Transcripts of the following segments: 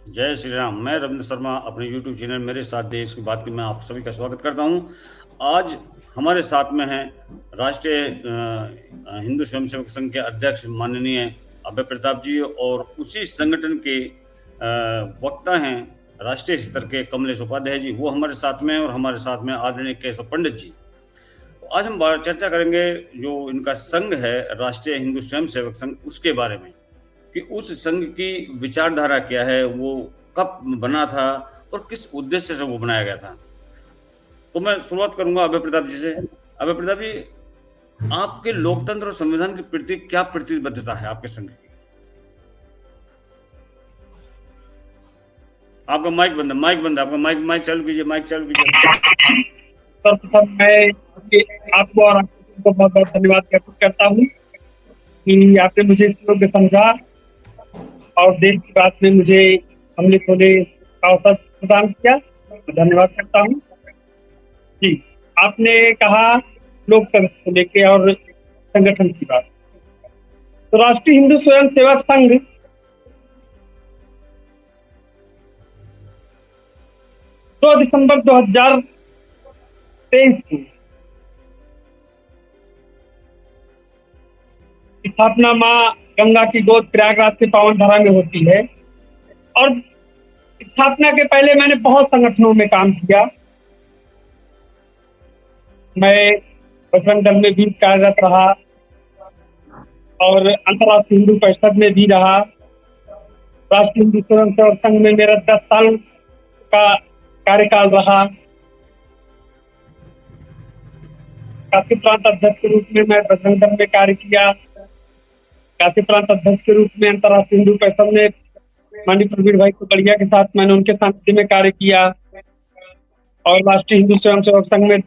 जय श्री राम। मैं रविंद्र शर्मा अपने यूट्यूब चैनल मेरे साथ देश की बात की मैं आप सभी का स्वागत करता हूं। आज हमारे साथ में हैं राष्ट्रीय हिंदू स्वयंसेवक संघ के अध्यक्ष माननीय अभय प्रताप जी और उसी संगठन के वक्ता हैं राष्ट्रीय स्तर के कमलेश उपाध्याय जी। वो हमारे साथ में हैं और हमारे साथ में आदरणीय केशव पंडित जी। तो आज हम चर्चा करेंगे जो इनका संघ है राष्ट्रीय हिंदू स्वयंसेवक संघ, उसके बारे में कि उस संघ की विचारधारा क्या है, वो कब बना था और किस उद्देश्य से वो बनाया गया था। तो मैं शुरुआत करूंगा अभय प्रताप जी से। अभय प्रताप जी, आपके लोकतंत्र और संविधान के प्रति क्या प्रतिबद्धता है आपके संघ की? आपका माइक बंद है, माइक बंद है आपका। माइक माइक चालू कीजिए, माइक चालू कीजिए। सर्वप्रथम मैं आपको और आपको बहुत बहुत धन्यवाद ज्ञापित करता हूँ कि आपने मुझे इस योग्य समझा और देश की बात में मुझे सम्मिलित होने का अवसर प्रदान किया। तो धन्यवाद करता हूँ जी। आपने कहा लोकतंत्र को लेके और संगठन की बात, तो राष्ट्रीय हिंदू स्वयं सेवक संघ 2 दिसंबर 2023 को स्थापना माँ गंगा की गोद प्रयागराज के पावन धरा में होती है। और स्थापना के पहले मैंने बहुत संगठनों में काम किया। मैं बजरंग दल में भी कार्यरत रहा और अंतर्राष्ट्रीय हिंदू परिषद में भी रहा। राष्ट्रीय हिंदू स्वयं सेवक संघ में मेरा 10 साल का कार्यकाल रहा। काशी प्रांत अध्यक्ष के रूप में मैं बजरंग दल में कार्य किया। काशी प्रांत अध्यक्ष के रूप में अंतर्राष्ट्रीय हिंदू परिषद में माननीय प्रवीण भाई कुकड़िया के साथ मैंने उनके सानिध्य में कार्य किया। और राष्ट्रीय हिंदू स्वयं सेवक संघ में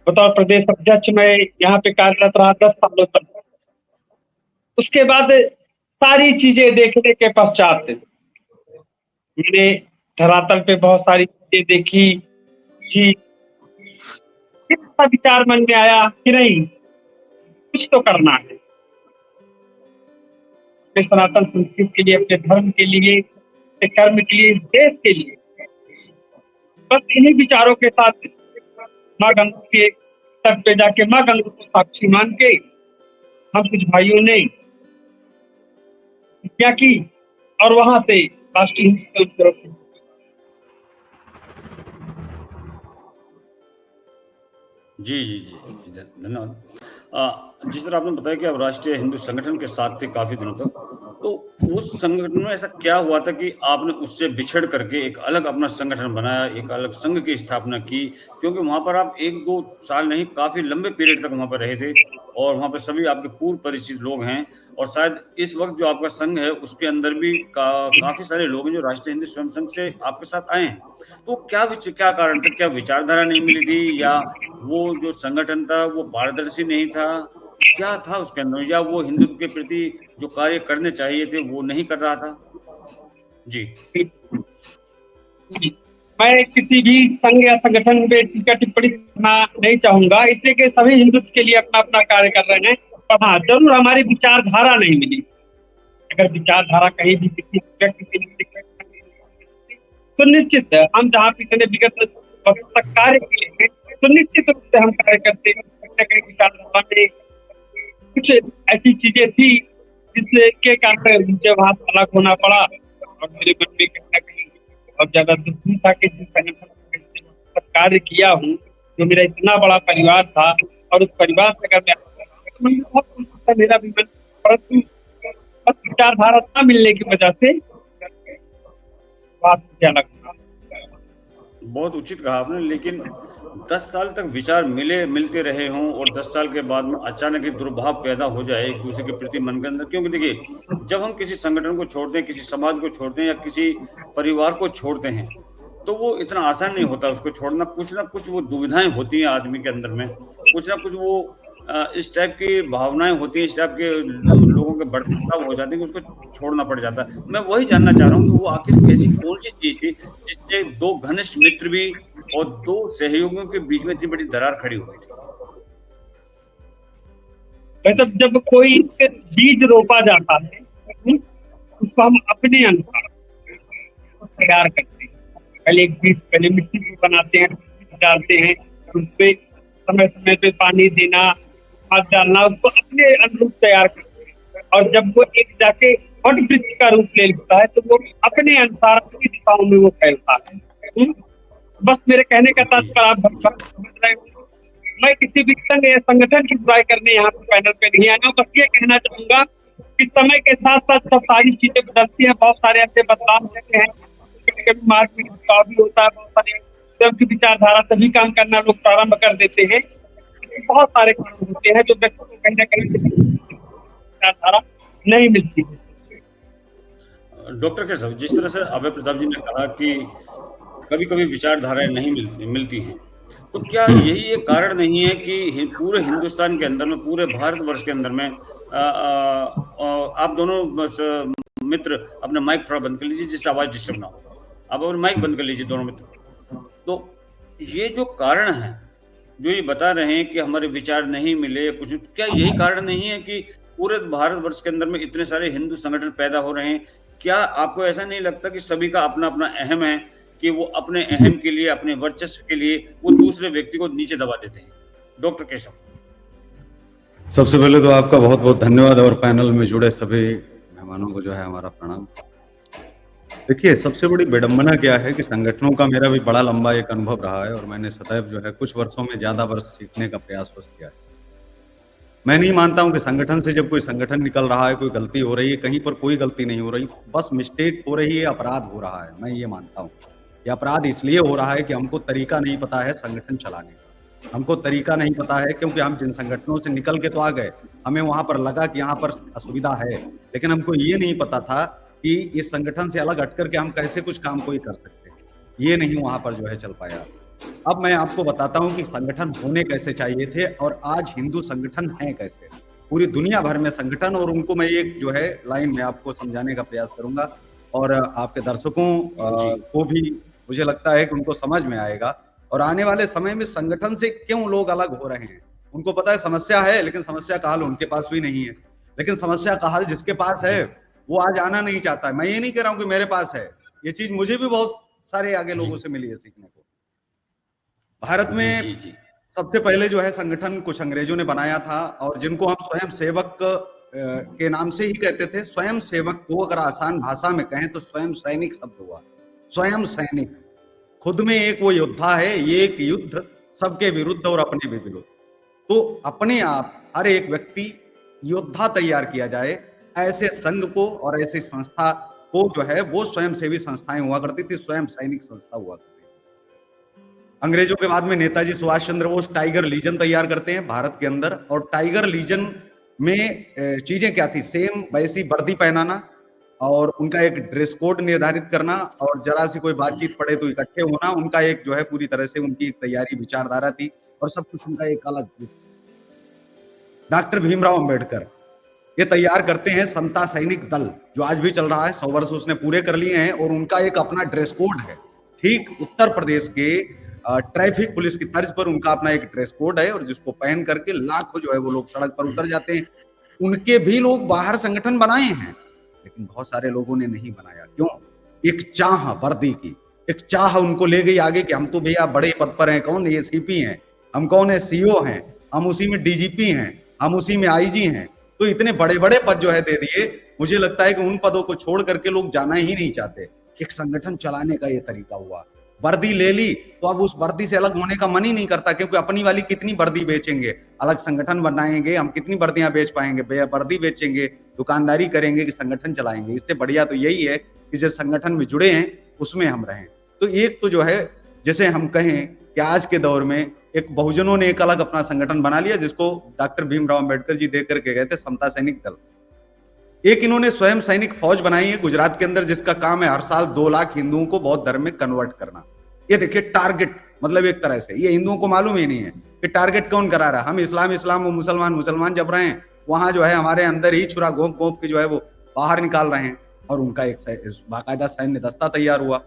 बतौर प्रदेश अध्यक्ष मैं यहाँ पे कार्यरत रहा 10 सालों तक। उसके बाद सारी चीजें देखने के पश्चात मैंने धरातल पे बहुत सारी चीजें देखी कि कितना विचार मन में आया कि नहीं, कुछ तो करना है अपने सनातन संस्कृति के लिए, अपने धर्म के लिए, अपने कर्म के लिए, देश के लिए। बस इन्हीं विचारों के साथ माँ गंगा के तट पे जाके माँ गंगा को साक्षी मान के हम कुछ भाइयों ने क्या की और वहां से राष्ट्रीय हिंदू स्वयं सेवक जी जी जी जी, धन्यवाद। जिस तरह आपने बताया कि आप राष्ट्रीय हिंदू संगठन के साथ थे काफी दिनों तक, तो उस संगठन में ऐसा क्या हुआ था कि आपने उससे बिछड़ करके एक अलग अपना संगठन बनाया, एक अलग संघ की स्थापना की? क्योंकि वहां पर आप 1-2 साल नहीं, काफी लंबे पीरियड तक वहां पर रहे थे और वहां पर सभी आपके पूर्व परिचित लोग हैं। और शायद इस वक्त जो आपका संघ है उसके अंदर भी काफी सारे लोग हैं जो राष्ट्रीय हिंदू स्वयं संघ से आपके साथ आए हैं। तो क्या कारण था? क्या विचारधारा नहीं मिली थी, या वो जो संगठन था वो पारदर्शी नहीं था? क्या था उसके अंदर, या वो हिंदुत्व के प्रति जो कार्य करने चाहिए थे वो नहीं कर रहा था? जी मैं किसी भी संघ या संगठन में टीका टिप्पणी करना नहीं चाहूंगा, इसलिए कि सभी हिंदुत्व के लिए अपना अपना कार्य कर रहे हैं। पर हाँ, जरूर हमारी विचारधारा नहीं मिली। अगर विचारधारा कहीं भी किसी व्यक्ति के लिए तो निश्चित है हम जहाँ पे इतने विगत वर्षों तक कार्य किए हैं तो निश्चित रूप से हम कार्य करते हैं। कहीं ना कहीं विचारधारा में कुछ ऐसी चीजें थी जिससे के कारण मुझे वहां से अलग होना पड़ा। और मेरे मन में कहीं ना कहीं बहुत ज्यादा दुख था कि जिस संगठन में कार्य किया हूँ, जो मेरा इतना बड़ा परिवार था और उस परिवार से अगर मैं तो मुझे बहुत खुश था मेरा भी मन, परंतु बस विचारधारा न मिलने की वजह से बात मुझे अलग हुआ। बहुत उचित कहा आपने, लेकिन 10 साल तक विचार मिलते रहे हों और 10 साल के बाद में अचानक एक दुर्भाव पैदा हो जाए एक दूसरे के प्रति मन के अंदर। क्योंकि देखिए, जब हम किसी संगठन को छोड़ते हैं, किसी समाज को छोड़ते हैं या किसी परिवार को छोड़ते हैं, तो वो इतना आसान नहीं होता उसको छोड़ना। कुछ ना कुछ वो दुविधाएं होती हैं आदमी के अंदर में, कुछ ना कुछ वो इस टाइप की भावनाएं होती हैं, इस टाइप के लोगों के बर्ताव हो जाते हैं कि उसको छोड़ना पड़ जाता है। मैं वही जानना चाह रहा हूँ कि वो आखिर ऐसी कौन सी चीज थी जिससे दो घनिष्ठ मित्र भी और दो सहयोगियों के बीच में इतनी बड़ी दरार खड़ी हो गई थी? मतलब जब कोई बीज रोपा जाता है उसको हम अपने अनुसार तैयार करते हैं। पहले मिट्टी को बनाते हैं, डालते हैं, उस पे समय समय पे पानी देना, खाद डालना, उसको अपने अनुरूप तैयार करते हैं। और जब वो एक जाके वट वृक्ष का रूप ले लेता है तो वो अपने अनुसार अपनी दिशाओं में वो फैलता है। बस मेरे कहने का जी तात्पर्य आप समझ रहे हो। मैं किसी भी संघ या संगठन की बुराई करने यहाँ पे पैनल पे नहीं आया, बस ये कहना चाहूंगा कि समय के साथ साथ सब सारी चीजें बदलती हैं, बहुत सारे ऐसे बदलाव होते हैं, कभी कभी मार्ग में बदलाव भी होता है, बहुत सारे स्वयं की विचारधारा सभी काम करना लोग प्रारंभ कर देते हैं। बहुत सारे कारण होते हैं जो व्यक्ति को कहीं ना कहीं विचारधारा नहीं मिलती। डॉक्टर केशव, जिस तरह से अभय प्रताप जी ने कहा कि कभी कभी विचारधाराएं नहीं मिलती हैं, तो क्या यही एक कारण नहीं है कि पूरे हिंदुस्तान के अंदर में, पूरे भारतवर्ष के अंदर में आप दोनों बस मित्र अपने माइक थोड़ा बंद कर लीजिए जिससे आवाज डिस्टर्ब ना हो। आप अपने माइक बंद कर लीजिए दोनों मित्र। तो ये जो कारण है, जो ये बता रहे हैं कि हमारे विचार नहीं मिले कुछ, क्या यही कारण नहीं है कि पूरे भारतवर्ष के अंदर में इतने सारे हिंदू संगठन पैदा हो रहे हैं? क्या आपको ऐसा नहीं लगता कि सभी का अपना अपना अहम है कि वो अपने अहम के लिए, अपने वर्चस्व के लिए वो दूसरे व्यक्ति को नीचे दबा देते हैं? डॉक्टर केशव। सबसे पहले तो आपका बहुत बहुत धन्यवाद और पैनल में जुड़े सभी मेहमानों को जो है हमारा प्रणाम। देखिए, सबसे बड़ी विडंबना क्या है कि संगठनों का मेरा भी बड़ा लंबा एक अनुभव रहा है और मैंने सदैव जो है कुछ वर्षों में ज्यादा वर्ष सीखने का प्रयास किया है। मैं नहीं मानता हूं कि संगठन से जब कोई संगठन निकल रहा है, कोई गलती हो रही है, कहीं पर कोई गलती नहीं हो रही, बस मिस्टेक हो रही है, अपराध हो रहा है। मैं ये मानता हूं ये अपराध इसलिए हो रहा है कि हमको तरीका नहीं पता है संगठन चलाने का। हमको तरीका नहीं पता है क्योंकि हम जिन संगठनों से निकल के तो आ गए, हमें वहां पर लगा कि यहाँ पर असुविधा है, लेकिन हमको ये नहीं पता था कि इस संगठन से अलग हट करके हम कैसे कुछ काम कोई कर सकते हैं। ये नहीं वहां पर जो है चल पाया। अब मैं आपको बताता हूं कि संगठन होने कैसे चाहिए थे और आज हिंदू संगठन हैं कैसे। पूरी दुनिया भर में संगठन, और उनको मैं एक जो है लाइन में आपको समझाने का प्रयास करूंगा और आपके दर्शकों को भी मुझे लगता है कि उनको समझ में आएगा। और आने वाले समय में संगठन से क्यों लोग अलग हो रहे हैं, उनको पता है समस्या है, लेकिन समस्या का हल उनके पास भी नहीं है। लेकिन समस्या का हल जिसके पास है वो आज आना नहीं चाहता है। मैं ये नहीं कह रहा हूं कि मेरे पास है, ये चीज मुझे भी बहुत सारे आगे लोगों से मिली है सीखने को। भारत में सबसे पहले जो है संगठन कुछ अंग्रेजों ने बनाया था और जिनको हम स्वयं सेवक के नाम से ही कहते थे। स्वयं सेवक को अगर आसान भाषा में कहें तो स्वयं सैनिक शब्द हुआ। स्वयं सैनिक खुद में एक वो योद्धा है, ये एक युद्ध सबके विरुद्ध और अपने भी विरुद्ध। तो अपने आप हर एक व्यक्ति योद्धा तैयार किया जाए, ऐसे संघ को और ऐसी संस्था को जो है वो स्वयंसेवी संस्थाएं हुआ करती थी, स्वयं सैनिक संस्था हुआ करती थी। अंग्रेजों के बाद में नेताजी सुभाष चंद्र बोस टाइगर लीजन तैयार करते हैं भारत के अंदर, और टाइगर लीजन में चीजें क्या थी, सेम वैसी वर्दी पहनाना और उनका एक ड्रेस कोड निर्धारित करना और जरा सी कोई बातचीत पड़े तो इकट्ठे होना, उनका एक जो है पूरी तरह से उनकी एक तैयारी विचारधारा थी और सब कुछ उनका एक अलग। डॉक्टर भीमराव अंबेडकर ये तैयार करते हैं समता सैनिक दल, जो आज भी चल रहा है, 100 वर्ष उसने पूरे कर लिए हैं और उनका एक अपना ड्रेस कोड है। ठीक उत्तर प्रदेश के ट्रैफिक पुलिस की तर्ज पर उनका अपना एक ड्रेस कोड है और जिसको पहन करके लाखों जो है वो लोग सड़क पर उतर जाते हैं। उनके भी लोग बाहर संगठन बनाए हैं, लेकिन बहुत सारे लोगों ने नहीं बनाया। क्यों? एक चाह वर्दी की, एक चाह उनको ले गई आगे कि हम तो भैया बड़े पद पर हैं, कौन ये सीपी हैं, हम कौन है सीओ हैं, हम उसी में डीजीपी हैं, हम उसी में आईजी हैं। तो इतने बड़े बड़े पद जो है दे दिए। मुझे लगता है कि उन पदों को छोड़ करके लोग जाना ही नहीं चाहते। एक संगठन चलाने का ये तरीका हुआ। वर्दी ले ली तो अब उस वर्दी से अलग होने का मन ही नहीं करता, क्योंकि अपनी वाली कितनी वर्दी बेचेंगे, अलग संगठन बनाएंगे, हम कितनी वर्दियां बेच पाएंगे, वर्दी बेचेंगे, दुकानदारी करेंगे कि संगठन चलाएंगे। इससे बढ़िया तो यही है कि जिस संगठन में जुड़े हैं उसमें हम रहें। तो एक तो जो है जैसे हम कहें कि आज के दौर में एक बहुजनों ने एक अलग अपना संगठन बना लिया, जिसको डॉक्टर भीमराव अंबेडकर जी देख करके गए थे समता सैनिक दल। एक इन्होंने स्वयं सैनिक फौज बनाई है गुजरात के अंदर, जिसका काम है हर साल 2 लाख हिंदुओं को बौद्ध धर्म में कन्वर्ट करना। ये देखिए टारगेट, मतलब एक तरह से ये हिंदुओं को मालूम ही नहीं है कि टारगेट कौन करा रहा है। हम इस्लाम वो मुसलमान जब रहे हैं, वहां जो है हमारे अंदर ही छुरा घोंप के जो है वो बाहर निकाल रहे हैं। और उनका एक बाकायदा सैन्य दस्ता तैयार हुआ।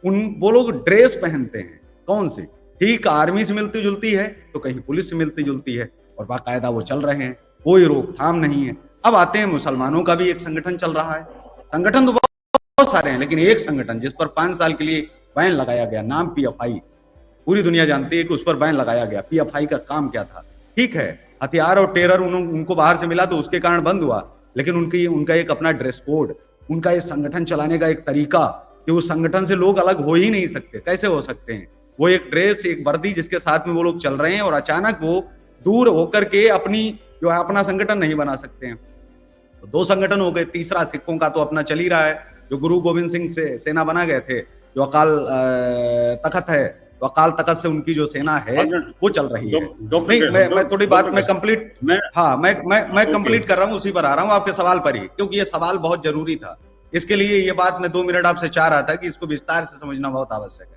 वो लोग ड्रेस पहनते हैं कौन सी, ठीक आर्मी से मिलती जुलती है तो कहीं पुलिस से मिलती जुलती है, और बाकायदा वो चल रहे हैं, कोई रोकथाम नहीं है। अब आते हैं मुसलमानों का भी एक संगठन चल रहा है। संगठन तो बहुत सारे हैं, लेकिन एक संगठन जिस पर 5 साल के लिए बैन लगाया गया, नाम पीएफआई, पूरी दुनिया जानती है कि उस पर बैन लगाया गया। पीएफआई का काम क्या था? ठीक है, हथियार और टेरर उनको बाहर से मिला तो उसके कारण बंद हुआ, लेकिन उनका एक अपना ड्रेस कोड, उनका ये संगठन चलाने का एक तरीका कि उस संगठन से लोग अलग हो ही नहीं सकते। कैसे हो सकते हैं? वो एक ड्रेस, एक वर्दी जिसके साथ में वो लोग चल रहे हैं, और अचानक वो दूर होकर के अपनी जो है अपना संगठन नहीं बना सकते हैं। तो 2 संगठन हो गए। तीसरा सिखों का तो अपना चल ही रहा है, जो गुरु गोविंद सिंह से सेना बना गए थे, जो अकाल तख्त है, तो अकाल तख्त से उनकी जो सेना है वो चल रही है। नहीं, मैं थोड़ी बात मैं कंप्लीट मैं कंप्लीट कर रहा हूँ, उसी पर आ रहा हूँ आपके सवाल पर ही, क्योंकि ये सवाल बहुत जरूरी था। इसके लिए ये बात मैं 2 मिनट आपसे चाह रहा था कि इसको विस्तार से समझना बहुत आवश्यक है।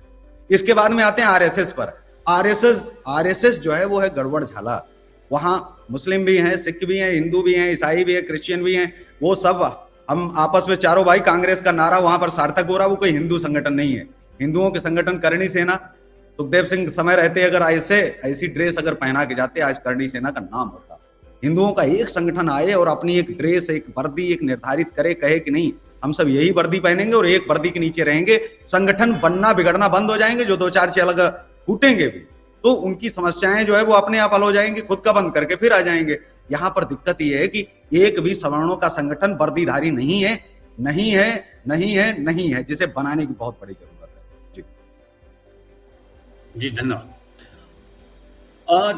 इसके बाद में आते हैं आरएसएस पर। आरएसएस जो है वो है गड़बड़ झाला। वहां मुस्लिम भी हैं, सिख भी हैं, हिंदू भी हैं, ईसाई भी हैं, क्रिश्चियन भी हैं, वो सब हम आपस में चारों भाई। कांग्रेस का नारा वहां पर सार्थक हो रहा, वो कोई हिंदू संगठन नहीं है। हिंदुओं के संगठन करणी सेना, सुखदेव सिंह समय रहते अगर ऐसी ड्रेस अगर पहना के जाते, आज करणी सेना का नाम होता। हिंदुओं का एक संगठन आए और अपनी एक ड्रेस, एक वर्दी एक निर्धारित करे, कहे कि नहीं हम सब यही वर्दी पहनेंगे और एक वर्दी के नीचे रहेंगे, संगठन बनना बिगड़ना बंद हो जाएंगे। जो 2-4 अलग फूटेंगे भी तो उनकी समस्याएं जो है वो अपने आप हल हो जाएंगी, खुद का बंद करके फिर आ जाएंगे। यहाँ पर दिक्कत ये है कि एक भी सवर्णों का संगठन वर्दीधारी नहीं है, नहीं है, नहीं है, नहीं है, जिसे बनाने की बहुत बड़ी जरूरत है। जी धन्यवाद।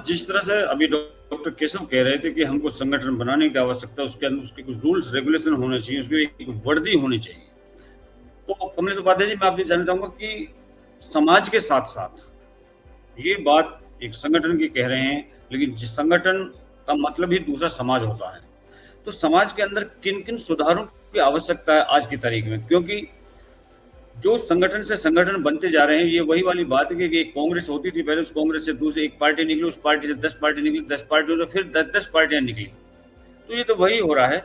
जिस तरह से अभी डॉक्टर केशव कह रहे थे कि हमको संगठन बनाने की आवश्यकता, उसके अंदर उसके कुछ रूल्स रेगुलेशन होने चाहिए, उसकी एक वर्दी होनी चाहिए। तो कमलेश उपाध्याय जी, मैं आपसे जानना चाहूंगा कि समाज के साथ साथ ये बात एक संगठन की कह रहे हैं, लेकिन जिस संगठन का मतलब ही दूसरा समाज होता है, तो समाज के अंदर किन किन सुधारों की आवश्यकता है आज की तारीख में? क्योंकि जो संगठन से संगठन बनते जा रहे हैं, ये वही वाली बात है कि एक कांग्रेस होती थी पहले, उस कांग्रेस से दूसरी एक पार्टी निकली, उस पार्टी से 10 पार्टी निकली, 10 पार्टियों से फिर 10 पार्टियां निकली। तो ये तो वही हो रहा है।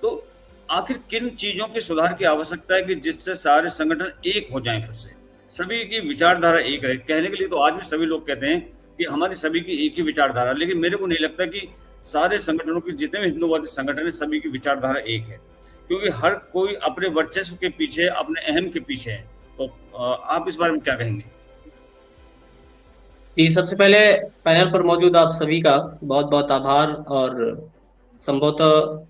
तो आखिर किन चीजों के सुधार की आवश्यकता है कि जिससे सारे संगठन एक हो जाएं, फिर से सभी की विचारधारा एक रहे? कहने के लिए तो आज भी सभी लोग कहते हैं कि हमारी सभी की एक ही विचारधारा, लेकिन मेरे को नहीं लगता कि सारे संगठनों की, जितने भी हिंदूवादी संगठन है, सभी की विचारधारा एक है, क्योंकि हर कोई अपने वर्चस्व के पीछे, अपने अहम के पीछे है। तो आप इस बारे में क्या कहेंगे? जी, सबसे पहले पैनल पर मौजूद आप सभी का बहुत बहुत आभार। और संभवतः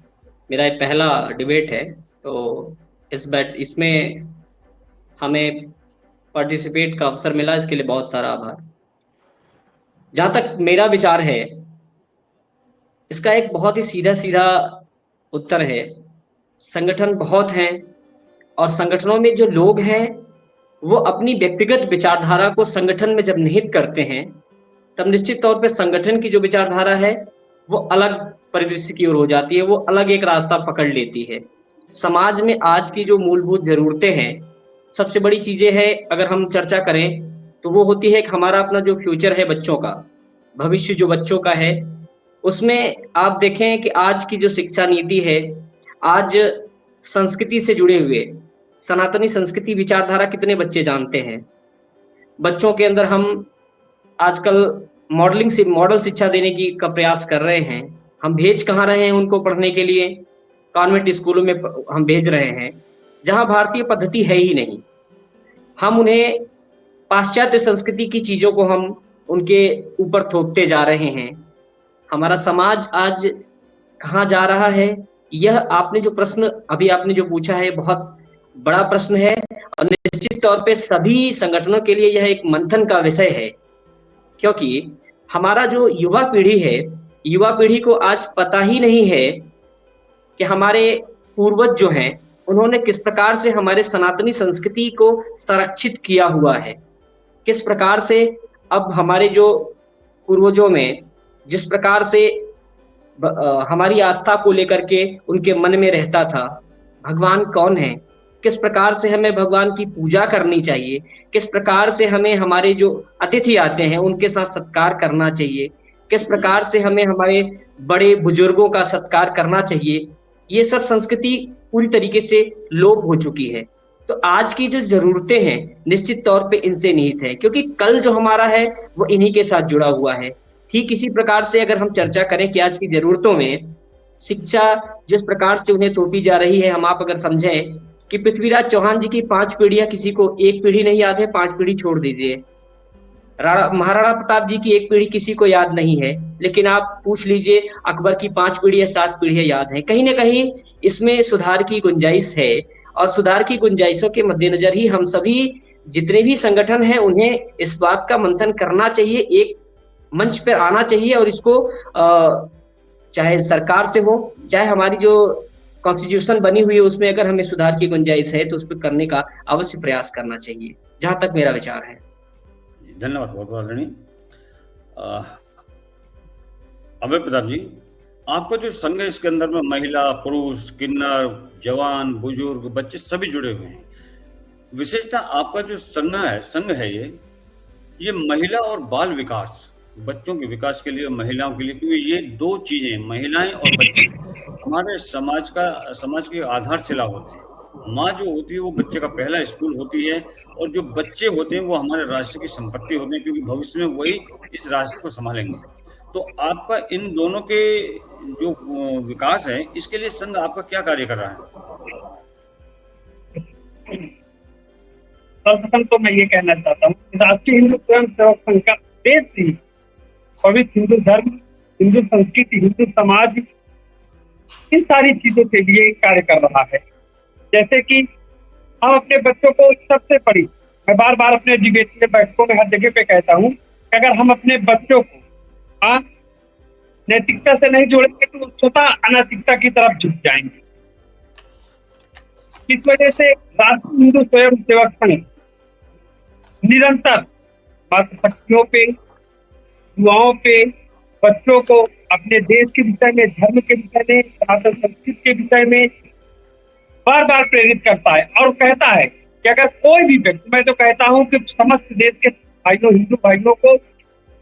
मेरा ये पहला डिबेट है, तो इसमें हमें पार्टिसिपेट का अवसर मिला, इसके लिए बहुत सारा आभार। जहाँ तक मेरा विचार है, इसका एक बहुत ही सीधा सीधा उत्तर है। संगठन बहुत हैं, और संगठनों में जो लोग हैं वो अपनी व्यक्तिगत विचारधारा को संगठन में जब निहित करते हैं, तब निश्चित तौर पे संगठन की जो विचारधारा है वो अलग परिदृश्य की ओर हो जाती है, वो अलग एक रास्ता पकड़ लेती है। समाज में आज की जो मूलभूत जरूरतें हैं, सबसे बड़ी चीजें हैं अगर हम चर्चा करें तो वो होती है कि हमारा अपना जो फ्यूचर है, बच्चों का भविष्य जो बच्चों का है, उसमें आप देखें कि आज की जो शिक्षा नीति है, आज संस्कृति से जुड़े हुए सनातनी संस्कृति विचारधारा कितने बच्चे जानते हैं? बच्चों के अंदर हम आजकल मॉडल शिक्षा देने की का प्रयास कर रहे हैं। हम भेज कहाँ रहे हैं उनको पढ़ने के लिए? कॉन्वेंट स्कूलों में हम भेज रहे हैं, जहाँ भारतीय पद्धति है ही नहीं। हम उन्हें पाश्चात्य संस्कृति की चीजों को हम उनके ऊपर थोपते जा रहे हैं। हमारा समाज आज कहाँ जा रहा है? यह आपने जो प्रश्न अभी आपने जो पूछा है, बहुत बड़ा प्रश्न है, और निश्चित तौर पे सभी संगठनों के लिए यह एक मंथन का विषय है। क्योंकि हमारा जो युवा पीढ़ी है, युवा पीढ़ी को आज पता ही नहीं है कि हमारे पूर्वज जो हैं उन्होंने किस प्रकार से हमारे सनातनी संस्कृति को संरक्षित किया हुआ है, किस प्रकार से अब हमारे जो पूर्वजों में जिस प्रकार से हमारी आस्था को लेकर के उनके मन में रहता था, भगवान कौन है, किस प्रकार से हमें भगवान की पूजा करनी चाहिए, किस प्रकार से हमें हमारे जो अतिथि आते हैं उनके साथ सत्कार करना चाहिए, किस प्रकार से हमें हमारे बड़े बुजुर्गों का सत्कार करना चाहिए, ये सब संस्कृति पूरी तरीके से लोप हो चुकी है। तो आज की जो जरूरतें हैं निश्चित तौर पे इनसे निहित है, क्योंकि कल जो हमारा है वो इन्हीं के साथ जुड़ा हुआ है। ठीक इसी प्रकार से अगर हम चर्चा करें कि आज की जरूरतों में शिक्षा जिस प्रकार से उन्हें तोपी जा रही है, हम आप अगर समझें कि पृथ्वीराज चौहान जी की 5 पीढ़ियां किसी को 1 पीढ़ी नहीं याद है, 5 पीढ़ी छोड़ दीजिए। महाराणा प्रताप जी की 1 पीढ़ी किसी को याद नहीं है, लेकिन आप पूछ लीजिए अकबर की 5 पीढ़ी या 7 पीढ़ियां याद हैं। कहीं ना कहीं इसमें सुधार की गुंजाइश है, और सुधार की गुंजाइशों के मद्देनजर ही हम सभी जितने भी संगठन हैं उन्हें इस बात का मंथन करना चाहिए, एक मंच पर आना चाहिए, और इसको चाहे सरकार से हो, चाहे हमारी जो कॉन्स्टिट्यूशन बनी हुई है उसमें अगर हमें सुधार की गुंजाइश है तो उस पर करने का अवश्य प्रयास करना चाहिए, जहां तक मेरा विचार है। धन्यवाद, बहुत बहुत आदरणीय। अभय प्रताप जी, आपका जो संघ है इसके अंदर में महिला, पुरुष, किन्नर, जवान, बुजुर्ग, बच्चे सभी जुड़े हुए हैं। विशेषता आपका जो संघ है ये महिला और बाल विकास, बच्चों के विकास के लिए, महिलाओं के लिए, क्योंकि ये 2 चीजें, महिलाएं और बच्चे, हमारे समाज की आधारशिला होते हैं। माँ जो होती है वो बच्चे का पहला स्कूल होती है, और जो बच्चे होते हैं वो हमारे राष्ट्र की संपत्ति होते हैं, क्योंकि भविष्य में वही इस राष्ट्र को संभालेंगे। तो आपका इन दोनों के जो विकास है, इसके लिए संघ आपका क्या कार्य कर रहा है? सर्वप्रथम तो मैं ये कहना चाहता हूँ कि राष्ट्रीय हिंदू स्वयं सेवक संघ का उद्देश्य ही पवित्र हिंदू धर्म, हिंदू संस्कृति, हिंदू समाज, इन सारी चीजों के लिए कार्य कर रहा है। जैसे कि हम अपने बच्चों को सबसे बड़ी, मैं बार बार अपने डिबेट के बैठकों में हर जगह पे कहता हूँ कि अगर हम अपने बच्चों को नैतिकता से नहीं जोड़ेंगे तो स्वतः अनैतिकता की तरफ झुक जाएंगे। इस वजह से राष्ट्रीय हिंदू स्वयं सेवक संघ निरंतर मातृशक्तियों पे, युवाओं पे, बच्चों को अपने देश के विषय में, धर्म के विषय में, सनातन संस्कृति के विषय में बार बार प्रेरित करता है, और कहता है कि अगर कोई भी व्यक्ति, मैं तो कहता हूं कि समस्त देश के भाइयों, हिंदू भाइयों को